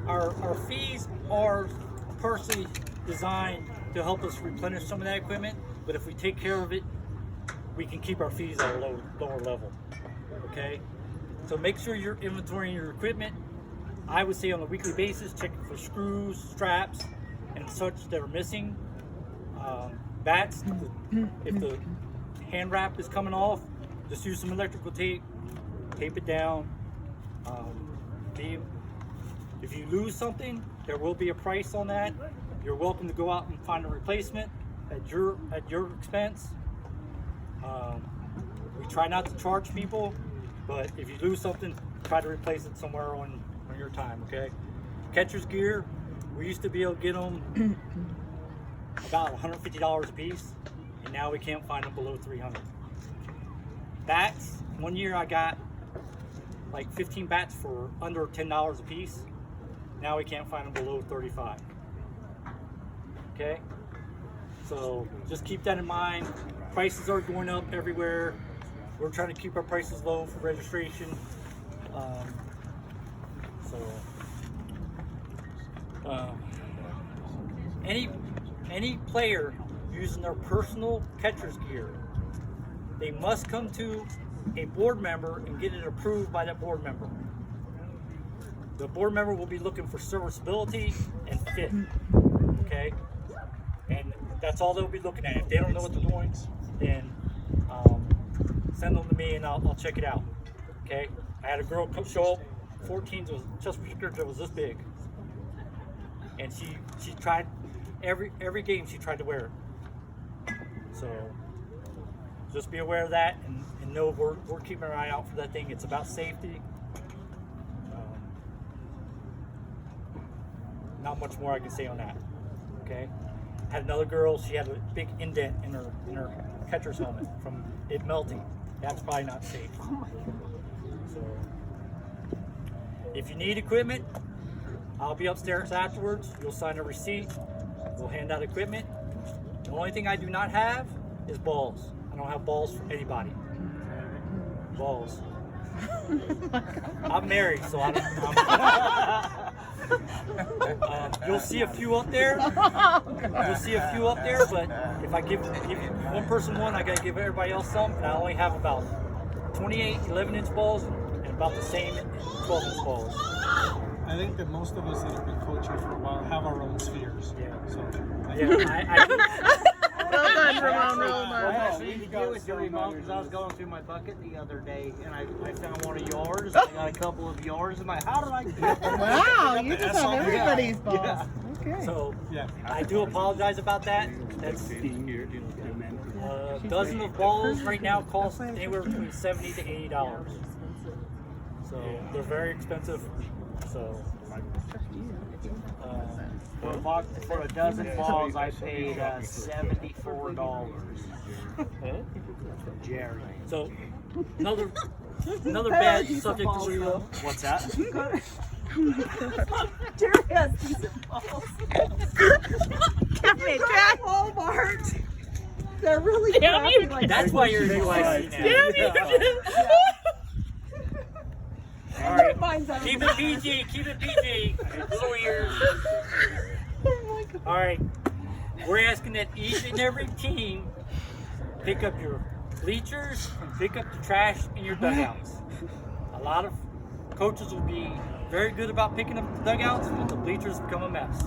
our fees are partially designed to help us replenish some of that equipment, but if we take care of it, we can keep our fees at a lower level. Okay? So make sure you're inventorying your equipment. I would say on a weekly basis, checking for screws, straps, and such that are missing. Bats, if the hand wrap is coming off, just use some electrical tape, tape it down. If you lose something, there will be a price on that. You're welcome to go out and find a replacement at your expense. We try not to charge people, but if you lose something, try to replace it somewhere on your time, okay? Catcher's gear, we used to be able to get them about $150 a piece, and now we can't find them below $300. Bats, one year I got like 15 bats for under $10 a piece. Now we can't find them below $35. Okay? So just keep that in mind. Prices are going up everywhere. We're trying to keep our prices low for registration. Any player using their personal catcher's gear, they must come to a board member and get it approved by that board member. The board member will be looking for serviceability and fit. Okay? And that's all they'll be looking at. If they don't know what they're doing, then send them to me and I'll check it out. Okay? I had a girl come show up, 14s was just that was this big. And she tried every game she tried to wear it. So just be aware of that and know we're keeping our eye out for that thing. It's about safety. Not much more I can say on that. Okay? Had another girl, she had a big indent in her catcher's helmet from it melting. That's probably not safe. So if you need equipment, I'll be upstairs afterwards. You'll sign a receipt. We'll hand out equipment. The only thing I do not have is balls. I don't have balls for anybody. Balls. I'm married, so I don't. You'll see a few up there. You'll see a few up there, but if I give one person one, I gotta give everybody else some, and I only have about 28 11-inch balls and about the same 12-inch balls. I think that most of us that have been coaching for a while have our own spheres. Yeah. So, Well done, Ramon. Well I done. actually need to get with you, Ramon, because I was going through my bucket the other day and I found one of yours. I got a couple of yours. I'm like, how did I get them? Wow, you just have everybody's balls. Yeah. Okay. So yeah. I do apologize about that. That's dozen of balls right now cost anywhere between $70 to $80. So they're very expensive. So for a dozen balls, I paid $74. Jerry. So another bad subject to bring up. What's that? Jerry has decent balls. Come here, Jack. Walmart. They're really crappy like That's why you're UIC now. Damn you. All right, keep it PG, keep it PG. Little ears. All right, we're asking that each and every team pick up your bleachers and pick up the trash in your dugouts. A lot of coaches will be very good about picking up the dugouts, but the bleachers become a mess.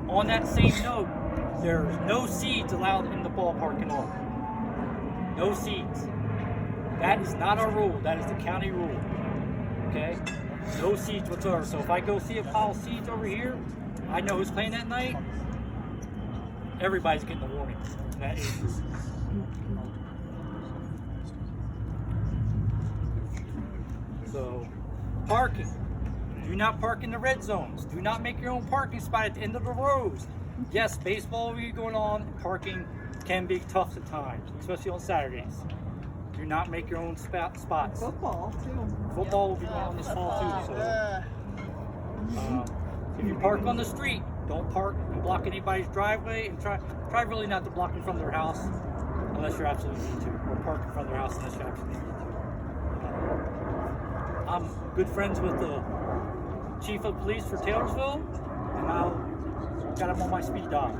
On that same note, there's no seeds allowed in the ballpark at all. No seeds. That is not our rule. That is the county rule. Okay? No seeds whatsoever. So if I go see a pile of seeds over here, I know who's playing that night. Everybody's getting a warning. That is. So Parking. Do not park in the red zones. Do not make your own parking spot at the end of the rows. Yes, baseball will be going on, and parking can be tough at times, especially on Saturdays. Do not make your own spots. Football too. Football will be going on this fall too. So, if you park on the street, don't park and block anybody's driveway, and try really not to block in front of their house unless you're absolutely need to, or park in front of their house unless you absolutely need to. I'm good friends with the chief of police for Taylorsville, and I got him on my speed dial.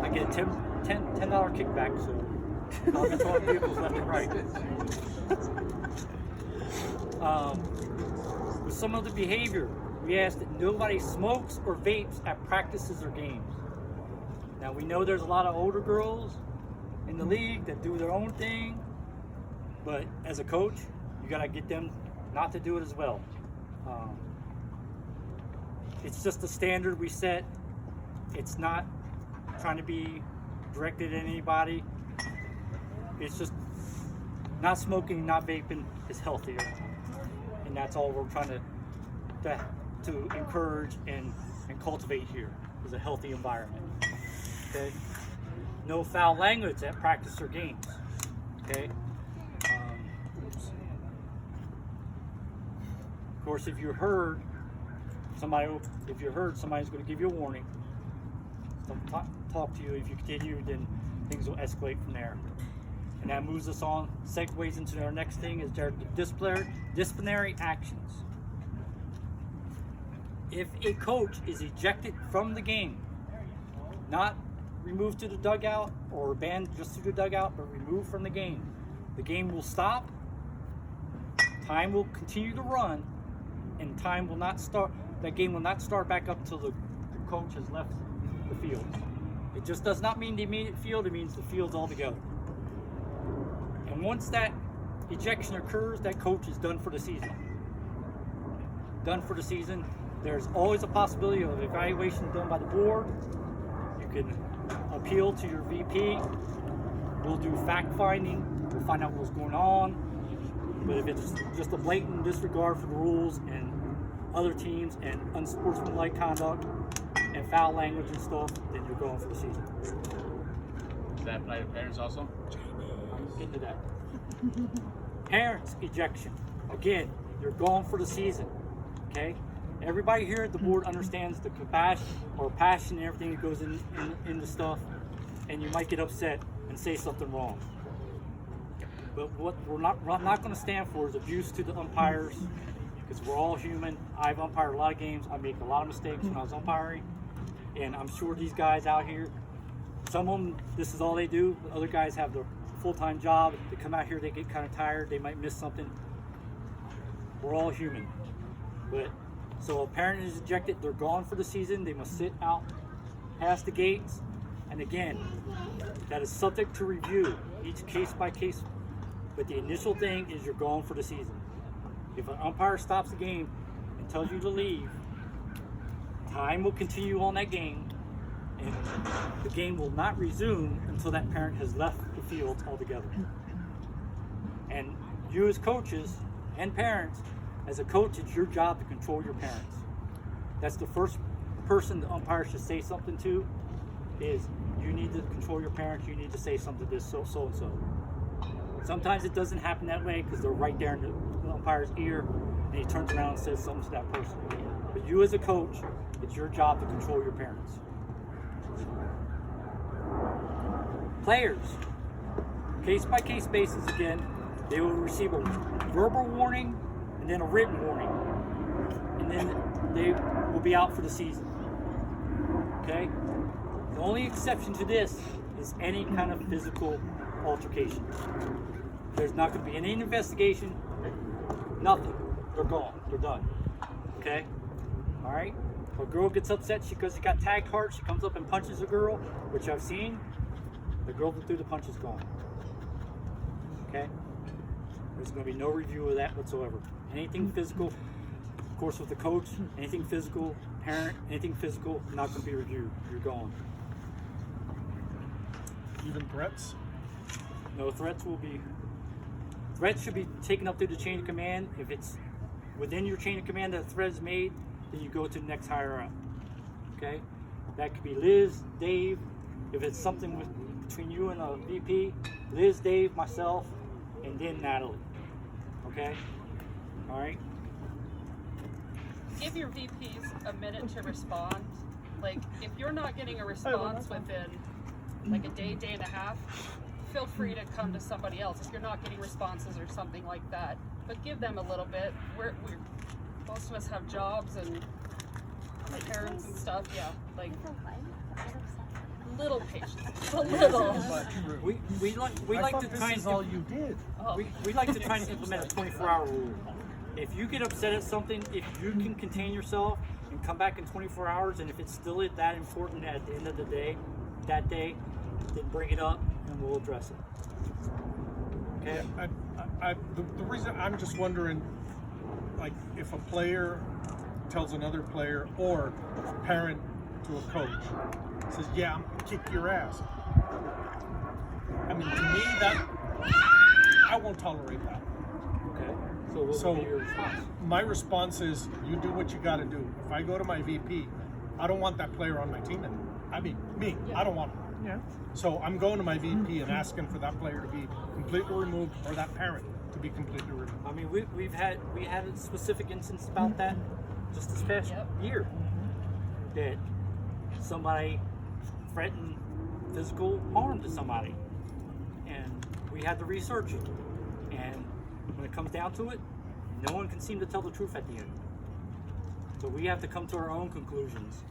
I get a $10 kickback, so I'll control vehicles left and right. With some of the behavior, we ask that nobody smokes or vapes at practices or games. Now we know there's a lot of older girls in the league that do their own thing, but as a coach, you gotta get them not to do it as well. It's just a standard we set. It's not trying to be directed at anybody. It's just not smoking, not vaping is healthier, and that's all we're trying to encourage and cultivate here is a healthy environment. Okay. No foul language at practice or games. Okay. Of course, if you heard somebody's going to give you a warning, talk to you. If you continue, then things will escalate from there. And that moves us on, segues into our next thing, is their disciplinary actions. If a coach is ejected from the game, not removed to the dugout or banned just to the dugout, but removed from the game will stop, time will continue to run, and time will not start. That game will not start back up until the coach has left the field. It just does not mean the immediate field, it means the field's all together. And once that ejection occurs, that coach is done for the season. Done for the season. There's always a possibility of evaluation done by the board. You can appeal to your VP. We'll do fact finding. We'll find out what's going on. But if it's just a blatant disregard for the rules and other teams and unsportsmanlike conduct and foul language and stuff, then you're going for the season. Does that apply to parents also? I'm into that. Parents ejection. Again, you're going for the season. Okay? Everybody here at the board understands the compassion or passion and everything that goes in the stuff, and you might get upset and say something wrong. But what we're not going to stand for is abuse to the umpires, because we're all human. I've umpired a lot of games. I make a lot of mistakes when I was umpiring, and I'm sure these guys out here, some of them, this is all they do. Other guys have their full-time job. They come out here, they get kind of tired. They might miss something. We're all human. But so a parent is ejected, they're gone for the season. They must sit out past the gates. And again, that is subject to review, each case by case. But the initial thing is you're gone for the season. If an umpire stops the game and tells you to leave, time will continue on that game, and the game will not resume until that parent has left the field altogether. And you as coaches and parents, as a coach, it's your job to control your parents. That's the first person the umpire should say something to, is you need to control your parents, you need to say something to this so-and-so. Sometimes it doesn't happen that way because they're right there in the umpire's ear and he turns around and says something to that person. But you as a coach, it's your job to control your parents. Players, case by case basis again, they will receive a verbal warning and then a written warning. And then they will be out for the season. Okay? The only exception to this is any kind of physical altercation. There's not going to be any investigation, nothing. They're gone. They're done. Okay? All right? If a girl gets upset because she got tagged hard, she comes up and punches a girl, which I've seen, the girl that threw the punch is gone. Okay? There's going to be no review of that whatsoever. Anything physical, of course with the coach, anything physical, parent, anything physical, not going to be reviewed. You're gone. Even threats? No, threats should be taken up through the chain of command. If it's within your chain of command that the thread is made, then you go to the next higher up. Okay? That could be Liz, Dave. If it's something between you and a VP, Liz, Dave, myself, and then Natalie. Okay? All right? Give your VPs a minute to respond. Like, if you're not getting a response within like a day, day and a half, feel free to come to somebody else if you're not getting responses or something like that. But give them a little bit. We're most of us have jobs and parents and stuff. Yeah, like little patience, a little. We like to try and all you did. we like to try and implement a 24-hour rule. If you get upset at something, if you can contain yourself and come back in 24 hours, and if it's still that important at the end of the day, that day, then bring it up and we'll address it. Okay? The reason I'm just wondering, like, if a player tells another player or a parent to a coach says, "Yeah, I'm gonna kick your ass." I mean, to me, that I won't tolerate that. Okay. So what would be your response? My response is, you do what you got to do. If I go to my VP, I don't want that player on my team anymore. I mean, me, I don't want him. Yeah. So I'm going to my VP and asking for that player to be completely removed, or that parent to be completely removed. I mean, we had a specific instance about that just this past year, that somebody threatened physical harm to somebody, and we had to research it. And when it comes down to it, no one can seem to tell the truth at the end. So we have to come to our own conclusions,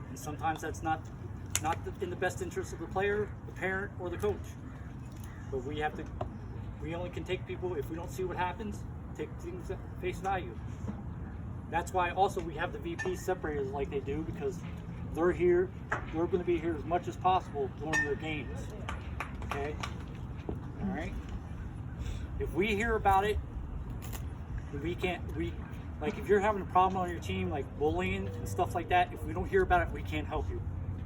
and sometimes that's not in the best interest of the player, the parent, or the coach. But we only can take people, if we don't see what happens, take things at face value. That's why also we have the VPs separated like they do, because they're here, they're going to be here as much as possible during their games. Okay? All right? If we hear about it, like if you're having a problem on your team, like bullying and stuff like that, if we don't hear about it, we can't help you.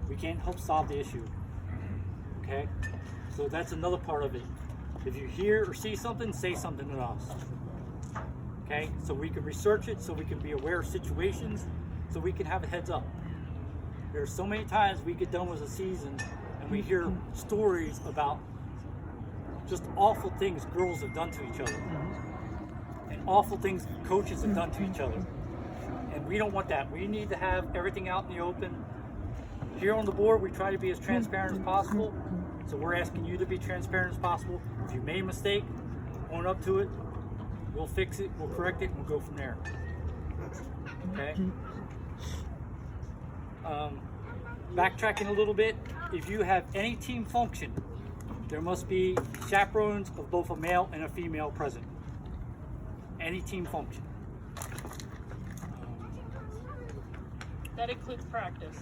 We can't help solve the issue. Okay? So that's another part of it. If you hear or see something, say something to us. Okay? So we can research it, so we can be aware of situations, so we can have a heads up. There are so many times we get done with a season and we hear stories about just awful things girls have done to each other. And awful things coaches have done to each other. And we don't want that. We need to have everything out in the open. Here on the board, we try to be as transparent as possible. So we're asking you to be transparent as possible. If you made a mistake, own up to it. We'll fix it, we'll correct it, and we'll go from there. Okay? Backtracking a little bit, if you have any team function, there must be chaperones of both a male and a female present. Any team function. That includes practice.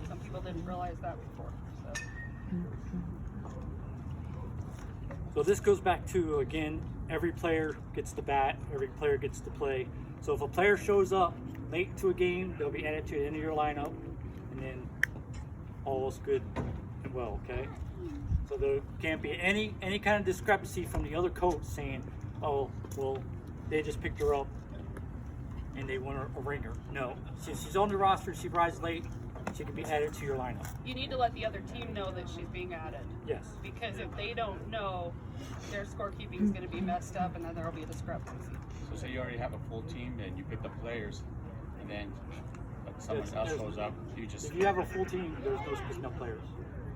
Some people didn't realize that before. So this goes back to, again, every player gets the bat, every player gets to play. So if a player shows up late to a game, they'll be added to the end of your lineup, and then all is good and well, okay? So there can't be any kind of discrepancy from the other coach saying, oh, well, they just picked her up and they want a ringer. No, since she's on the roster, she arrives late, she can be added to your lineup. You need to let the other team know that she's being added. Yes. Because if they don't know, their scorekeeping is going to be messed up, and then there will be a discrepancy. So say you already have a full team, then you pick the players, and then someone else shows up, you just... If you have a full team, there's no picking up players.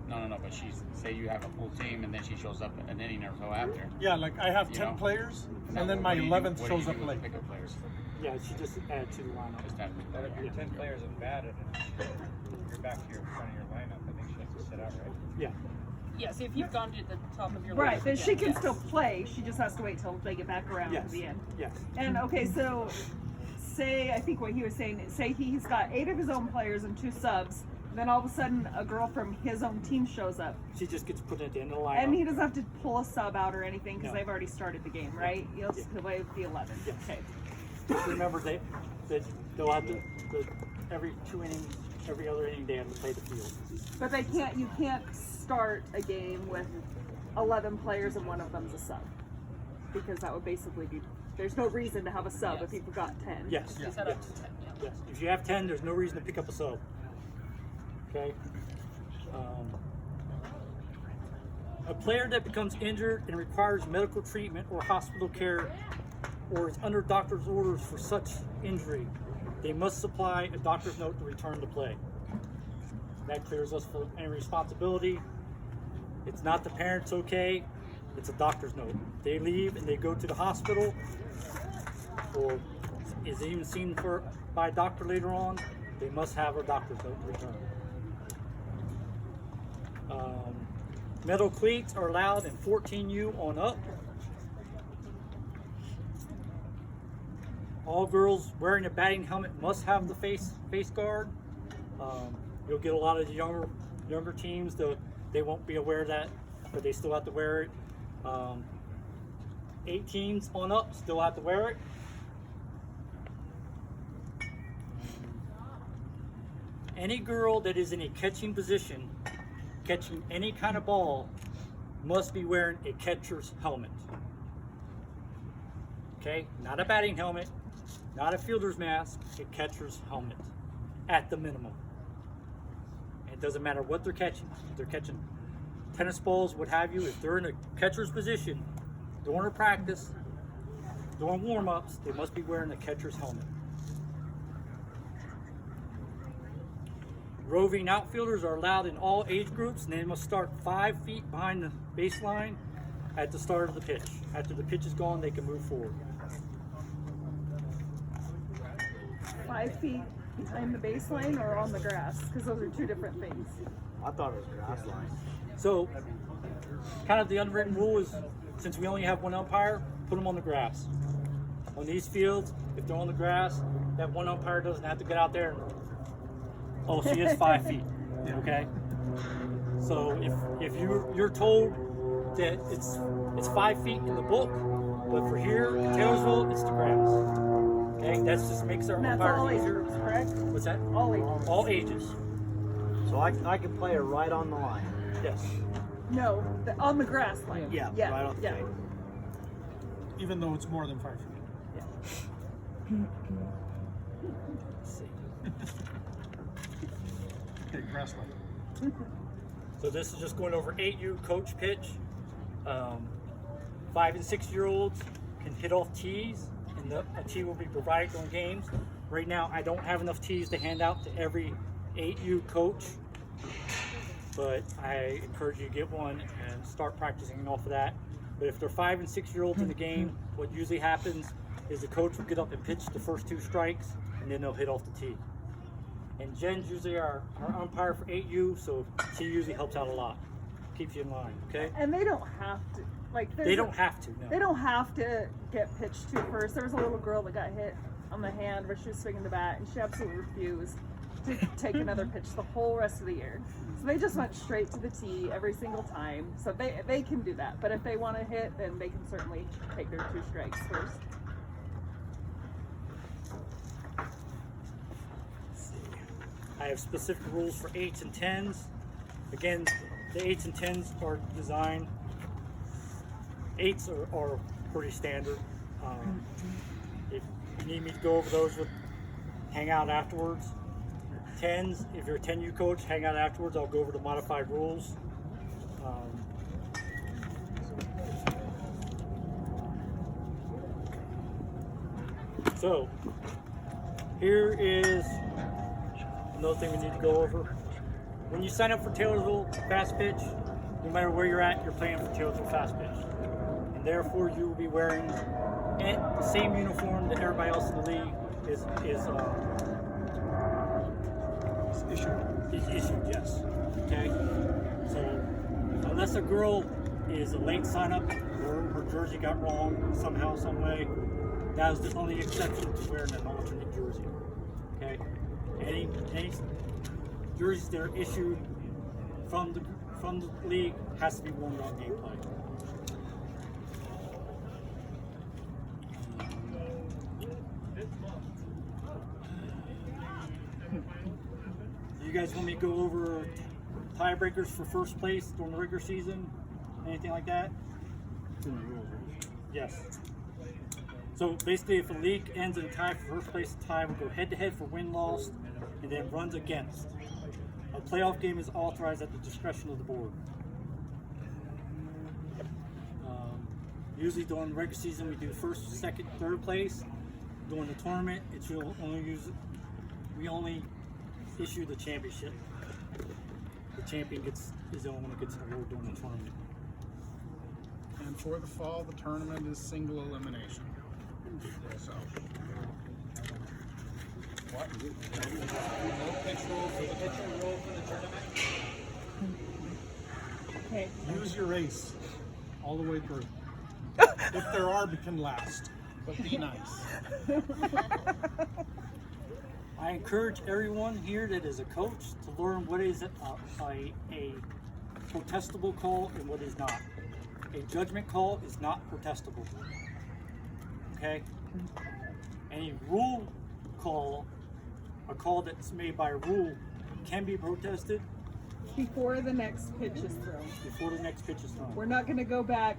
No, but say you have a full team, and then she shows up an inning or so after. Yeah, like I have 10 players, and then my 11th shows up late. Pick up players? Yeah, she just added to the lineup. But if you're 10 players and batted, and you're back to your front of your lineup, I think she has to sit out, right? Yeah. Yes, if you've gone to the top of your Right, lineup, but she can yes. still play. She just has to wait till they get back around Yes. to the end. Yes. And okay, so say, I think what he was saying, say he's got 8 of his own players and 2 subs. Then all of a sudden, a girl from his own team shows up. She just gets put at the end of the lineup. And he doesn't have to pull a sub out or anything because No. they've already started the game, right? He'll play with the 11. Yeah. Okay. Just remember that they'll have to, every 2 innings, every other inning, they have to play the field. But you can't start a game with 11 players and one of them's a sub. Because that would basically be There's no reason to have a sub if you've got 10. Yes. Set up to 10, yeah. Yes. If you have 10, there's no reason to pick up a sub. Okay. A player that becomes injured and requires medical treatment or hospital care, or is under doctor's orders for such injury, they must supply a doctor's note to return to play. That clears us for any responsibility. It's not the parents, okay? It's a doctor's note. They leave and they go to the hospital, or is even seen by a doctor later on, they must have a doctor's note to return. Metal cleats are allowed in 14U on up. All girls wearing a batting helmet must have the face guard. You'll get a lot of the younger teams, they won't be aware of that, but they still have to wear it. 18s on up still have to wear it. Any girl that is in a catching position, catching any kind of ball, must be wearing a catcher's helmet. Okay, not a batting helmet, not a fielder's mask, a catcher's helmet, at the minimum. It doesn't matter what they're catching. If they're catching tennis balls, what have you, if they're in a catcher's position during a practice, during warm-ups, they must be wearing a catcher's helmet. Roving outfielders are allowed in all age groups, and they must start 5 feet behind the baseline at the start of the pitch. After the pitch is gone, they can move forward. 5 feet behind the baseline or on the grass, because those are two different things. I thought it was grass line. So, kind of the unwritten rule is, since we only have one umpire, put them on the grass. On these fields, if they're on the grass, that one umpire doesn't have to get out there and, oh, she is 5 feet, okay? So if you're told that it's 5 feet in the book, but for here in Taylorsville, it's the grass. Okay, that just makes our And that's all umpires age easier. groups, correct? What's that? All ages. All ages. So I can play her right on the line. Yes. No, on the grass line. Yeah, yeah, right on the yeah. plate. Even though it's more than 5 feet. Let's see. Okay, grass line. So this is just going over 8U coach pitch. 5 and 6 year olds can hit off tees, and a tee will be provided during games. Right now, I don't have enough tees to hand out to every 8U coach, but I encourage you to get one and start practicing off of that. But if they're 5 and 6 year olds in the game, what usually happens is the coach will get up and pitch the first 2 strikes, and then they'll hit off the tee. And Jen's usually our umpire for 8U, so she usually helps out a lot. Keeps you in line, okay? And they don't have to, like, They don't have to, no. They don't have to get pitched to first. There was a little girl that got hit on the hand where she was swinging the bat, and she absolutely refused to take another pitch the whole rest of the year. So they just went straight to the tee every single time. So they can do that. But if they want to hit, then they can certainly take their 2 strikes first. I have specific rules for 8s and 10s. Again, the 8s and 10s are designed. 8s are pretty standard. If you need me to go over those, hang out afterwards. 10s, if you're a 10U coach, hang out afterwards. I'll go over the modified rules. So, here is another thing we need to go over. When you sign up for Taylorsville Fast Pitch, no matter where you're at, you're playing for Taylorsville Fast Pitch. And therefore, you will be wearing the same uniform that everybody else in the league is issued, yes. Okay? So, unless a girl is a late sign up or her jersey got wrong somehow, some way, that is the only exception to wearing an alternate jersey. Okay? Any jerseys that are issued from the league has to be worn on gameplay. You guys want me to go over tiebreakers for first place during the regular season? Anything like that? Yes. So basically, if a league ends in a tie for first place, the tie will go head-to-head for win-loss, and then runs against. A playoff game is authorized at the discretion of the board. Usually during the regular season, we do first, second, third place. During the tournament, we only issue the championship. The champion is the only one that gets an award during the tournament. And for the fall, the tournament is single elimination. So, what? No pitch roll for the tournament. Okay. Use your ace all the way through. If there are, we can last. But be nice. I encourage everyone here that is a coach to learn what is a protestable call and what is not. A judgment call is not protestable. Okay? Any rule call, a call that's made by rule, can be protested Before the next pitch is thrown. before the next pitch is thrown. We're not going to go back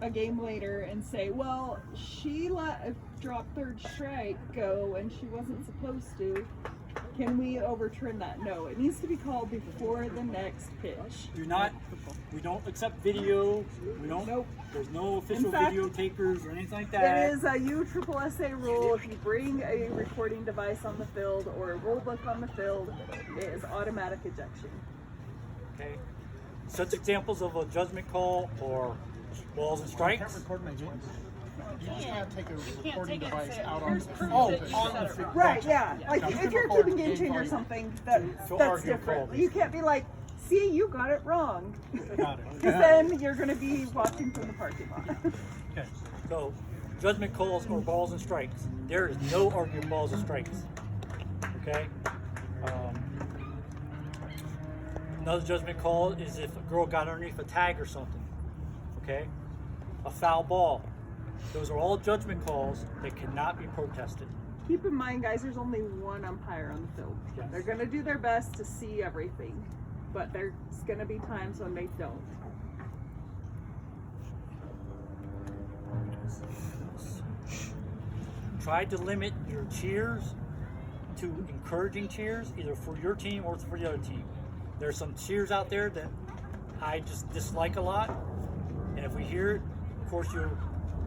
a game later and say, well, she let a drop third strike go and she wasn't supposed to. Can we overturn that? No, it needs to be called before the next pitch. We don't accept video. We don't. Nope. There's no official In fact, video takers or anything like that. It is a USSSA rule. If you bring a recording device on the field or a rule book on the field, it is automatic ejection. Okay. Such examples of a judgment call or balls and You strikes. can't record my games. You just can't take a recording take it and device say, out on "Here's the proof field. that you on said the it field. Right, Gotcha. yeah. Like You if can you're record keeping game game change or volume. something, So that's argue different. calls. You can't be like, see, you got it wrong. Got it. Because then you're going to be watching from the parking lot. Okay. So, judgment calls or balls and strikes. There is no arguing balls and strikes. Okay. Another judgment call is if a girl got underneath a tag or something. Okay. A foul ball. Those are all judgment calls that cannot be protested. Keep in mind, guys, there's only one umpire on the field. Yes. They're going to do their best to see everything, but there's going to be times when they don't. Try to limit your cheers to encouraging cheers, either for your team or for the other team. There's some cheers out there that I just dislike a lot, and if we hear it, of course you'll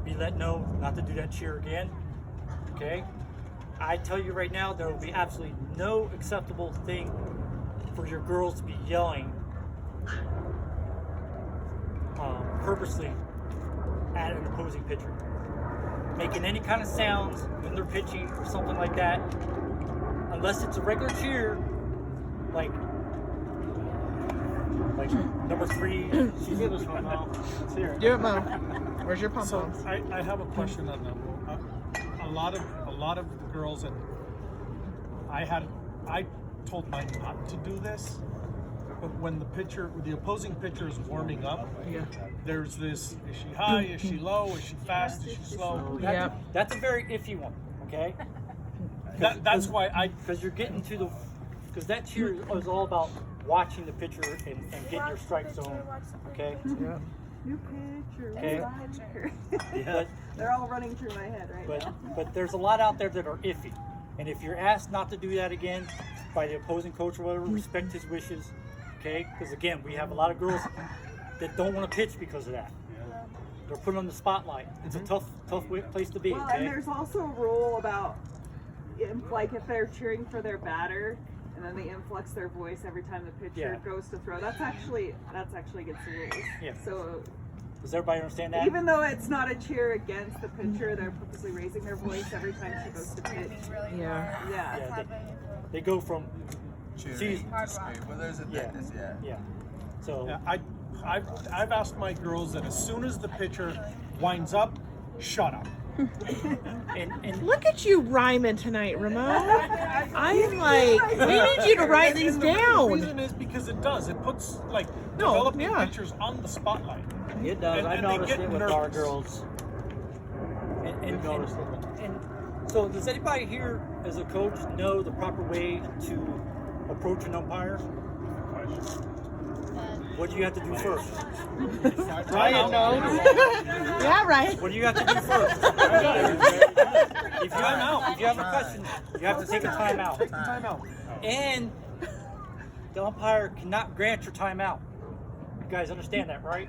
be let know not to do that cheer again. Okay? I tell you right now, there will be absolutely no acceptable thing for your girls to be yelling purposely at an opposing pitcher, making any kind of sounds when they're pitching or something like that, unless it's a regular cheer, like number 3. She's Give us one, Mom. Let's hear it. Do it, Mo. Where's your pom So poms? I have a question on that. A lot of the girls, and I told mine not to do this, but when the opposing pitcher is warming up, Yeah. there's this: is she high? Is she low? Is she fast? Is she slow? Yeah. That's a very iffy one, okay? That's why because you're getting to the, because that cheer is all about watching the pitcher and getting your strike zone, okay? Yeah. New pitcher, Okay. pitcher. Yeah. They're all running through my head right now. But there's a lot out there that are iffy, and if you're asked not to do that again by the opposing coach or whatever, respect his wishes, okay? Because again, we have a lot of girls that don't want to pitch because of that. They're put on the spotlight. It's a tough place to be. Well, Okay? and there's also a rule about, like, if they're cheering for their batter, and then they influx their voice every time the pitcher Yeah. goes to throw. That's actually against the rules. Yeah. So Does everybody understand that? even though it's not a cheer against the pitcher, they're purposely raising their voice every time she goes to pitch. Yeah. Yeah. Yeah, they go from season. Yeah. So Yeah, I've asked my girls that as soon as the pitcher winds up, shut up. and Look at you rhyming tonight, Ramon. I'm like, we need you to write these The down. reason is because it does. It puts No, developing yeah. pitchers on the spotlight. It does. And I they noticed get it with our nervous. girls. and so does anybody here as a coach know the proper way to approach an umpire? what do you have to do first? Ryan knows. Yeah, right. What do you have to do first? If you have a question, you have to take a timeout. And the umpire cannot grant your timeout. You guys understand that, right?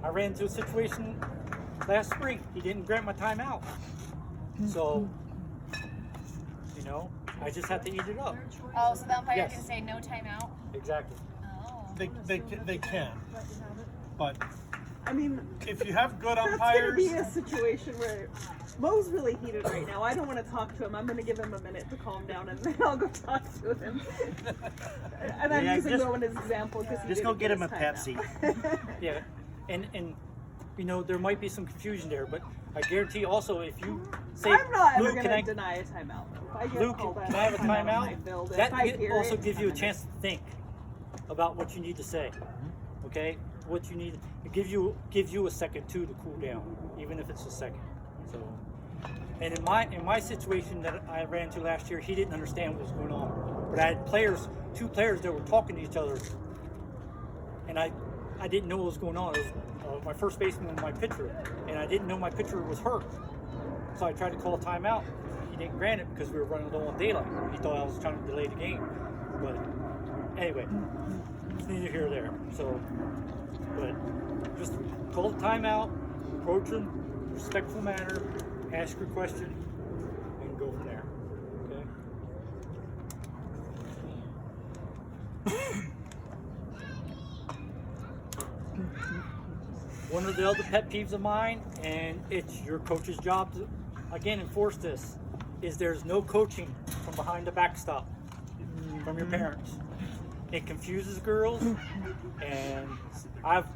I ran into a situation last spring. He didn't grant my timeout. So, you know, I just have to eat it up. Oh, so the umpire Yes. can say no timeout? Exactly. Oh. They can, but I mean, if you have good that's umpires, gonna be a situation where Mo's really heated right now. I don't want to talk to him. I'm gonna give him a minute to calm down, and then I'll go talk to him. And I'm Yeah, using just- Mo as an example because Just go get him a Pepsi. Yeah, and you know, there might be some confusion there, but I guarantee also if you say, I'm not ever Luke, gonna can I, deny a timeout. If I get Luke, called out can I have a on my timeout? build, if That I hear also it, gives you a I'm chance to think about what you need to say. Okay, what you need. It gives you a second too to cool down, even if it's a second. So, and in my situation that I ran into last year, he didn't understand what was going on. But I had two players that were talking to each other, and I didn't know what was going on. It was my first baseman and my pitcher, and I didn't know my pitcher was hurt. So I tried to call a timeout. He didn't grant it because we were running low on daylight. He thought I was trying to delay the game. But anyway, it's neither here nor there. So, but just call the timeout, approach him, respectful manner, ask your question, and go from there. Okay. One of the other pet peeves of mine, and it's your coach's job to, again, enforce this, is there's no coaching from behind the backstop from your parents. It confuses girls, and I've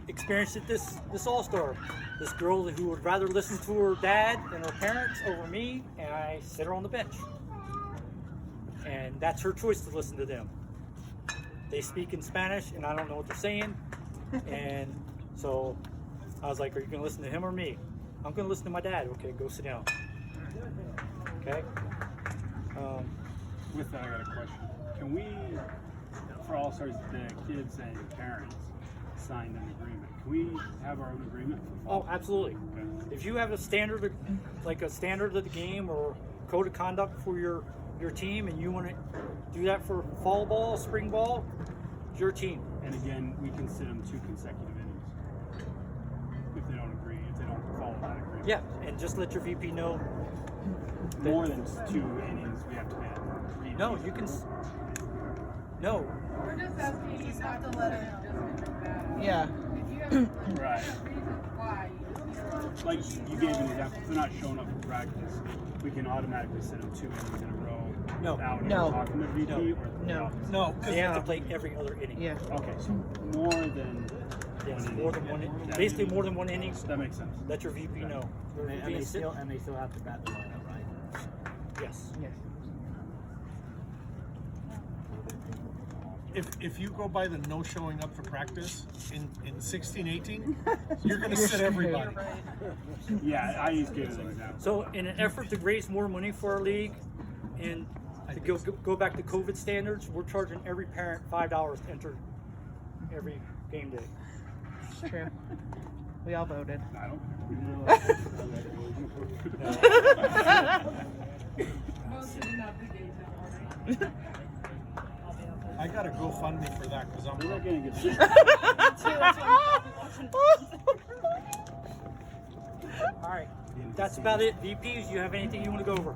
experienced it this All-Star. This girl who would rather listen to her dad and her parents over me, and I sit her on the bench. And that's her choice to listen to them. They speak in Spanish, and I don't know what they're saying, and so I was like, are you going to listen to him or me? I'm going to listen to my dad. Okay, go sit down. Okay? With that, I got a question. Can we, for all stars, the kids and parents signed an agreement? Can we have our own agreement? Oh, absolutely. Okay. If you have a standard, like a standard of the game or code of conduct for your team, and you want to do that for fall ball, spring ball, it's your team. And again, we can sit them 2 consecutive innings if they don't agree, if they don't follow that agreement. Yeah, and just let your VP know. More than 2 innings, we have to get 3. No, you can. No. We're just asking you not to let her know. Yeah. If you have a Right. reason why, Like you gave an example, if they're not showing up for practice, we can automatically sit them 2 innings in a row No. without No. talking to the VP No. or No. no, They have to play every other inning. Yeah. Okay, so more than Yes, one more than inning. one inning. That Basically, means- more than one inning. That makes sense. Let your VP know. Your And VP they is sit- still have to bat the lineup, right? Yes. Yes. if you go by the no showing up for practice in 16-18, you're going to sit everybody. Yeah, I just gave it an example. So, in an effort to raise more money for our league, and to go back to COVID standards, we're charging every parent $5 to enter every game day. It's true. We all voted. I don't I got to GoFundMe for that because I'm We're not gonna get All right, that's about it. VPs, you have anything you want to go over?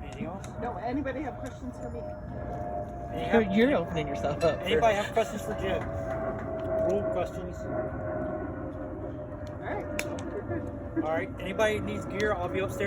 Anything else? No, anybody have questions for me? You're opening yourself up. Anybody have questions for Jim? Rule questions. All right. All right. Anybody needs gear? I'll be upstairs.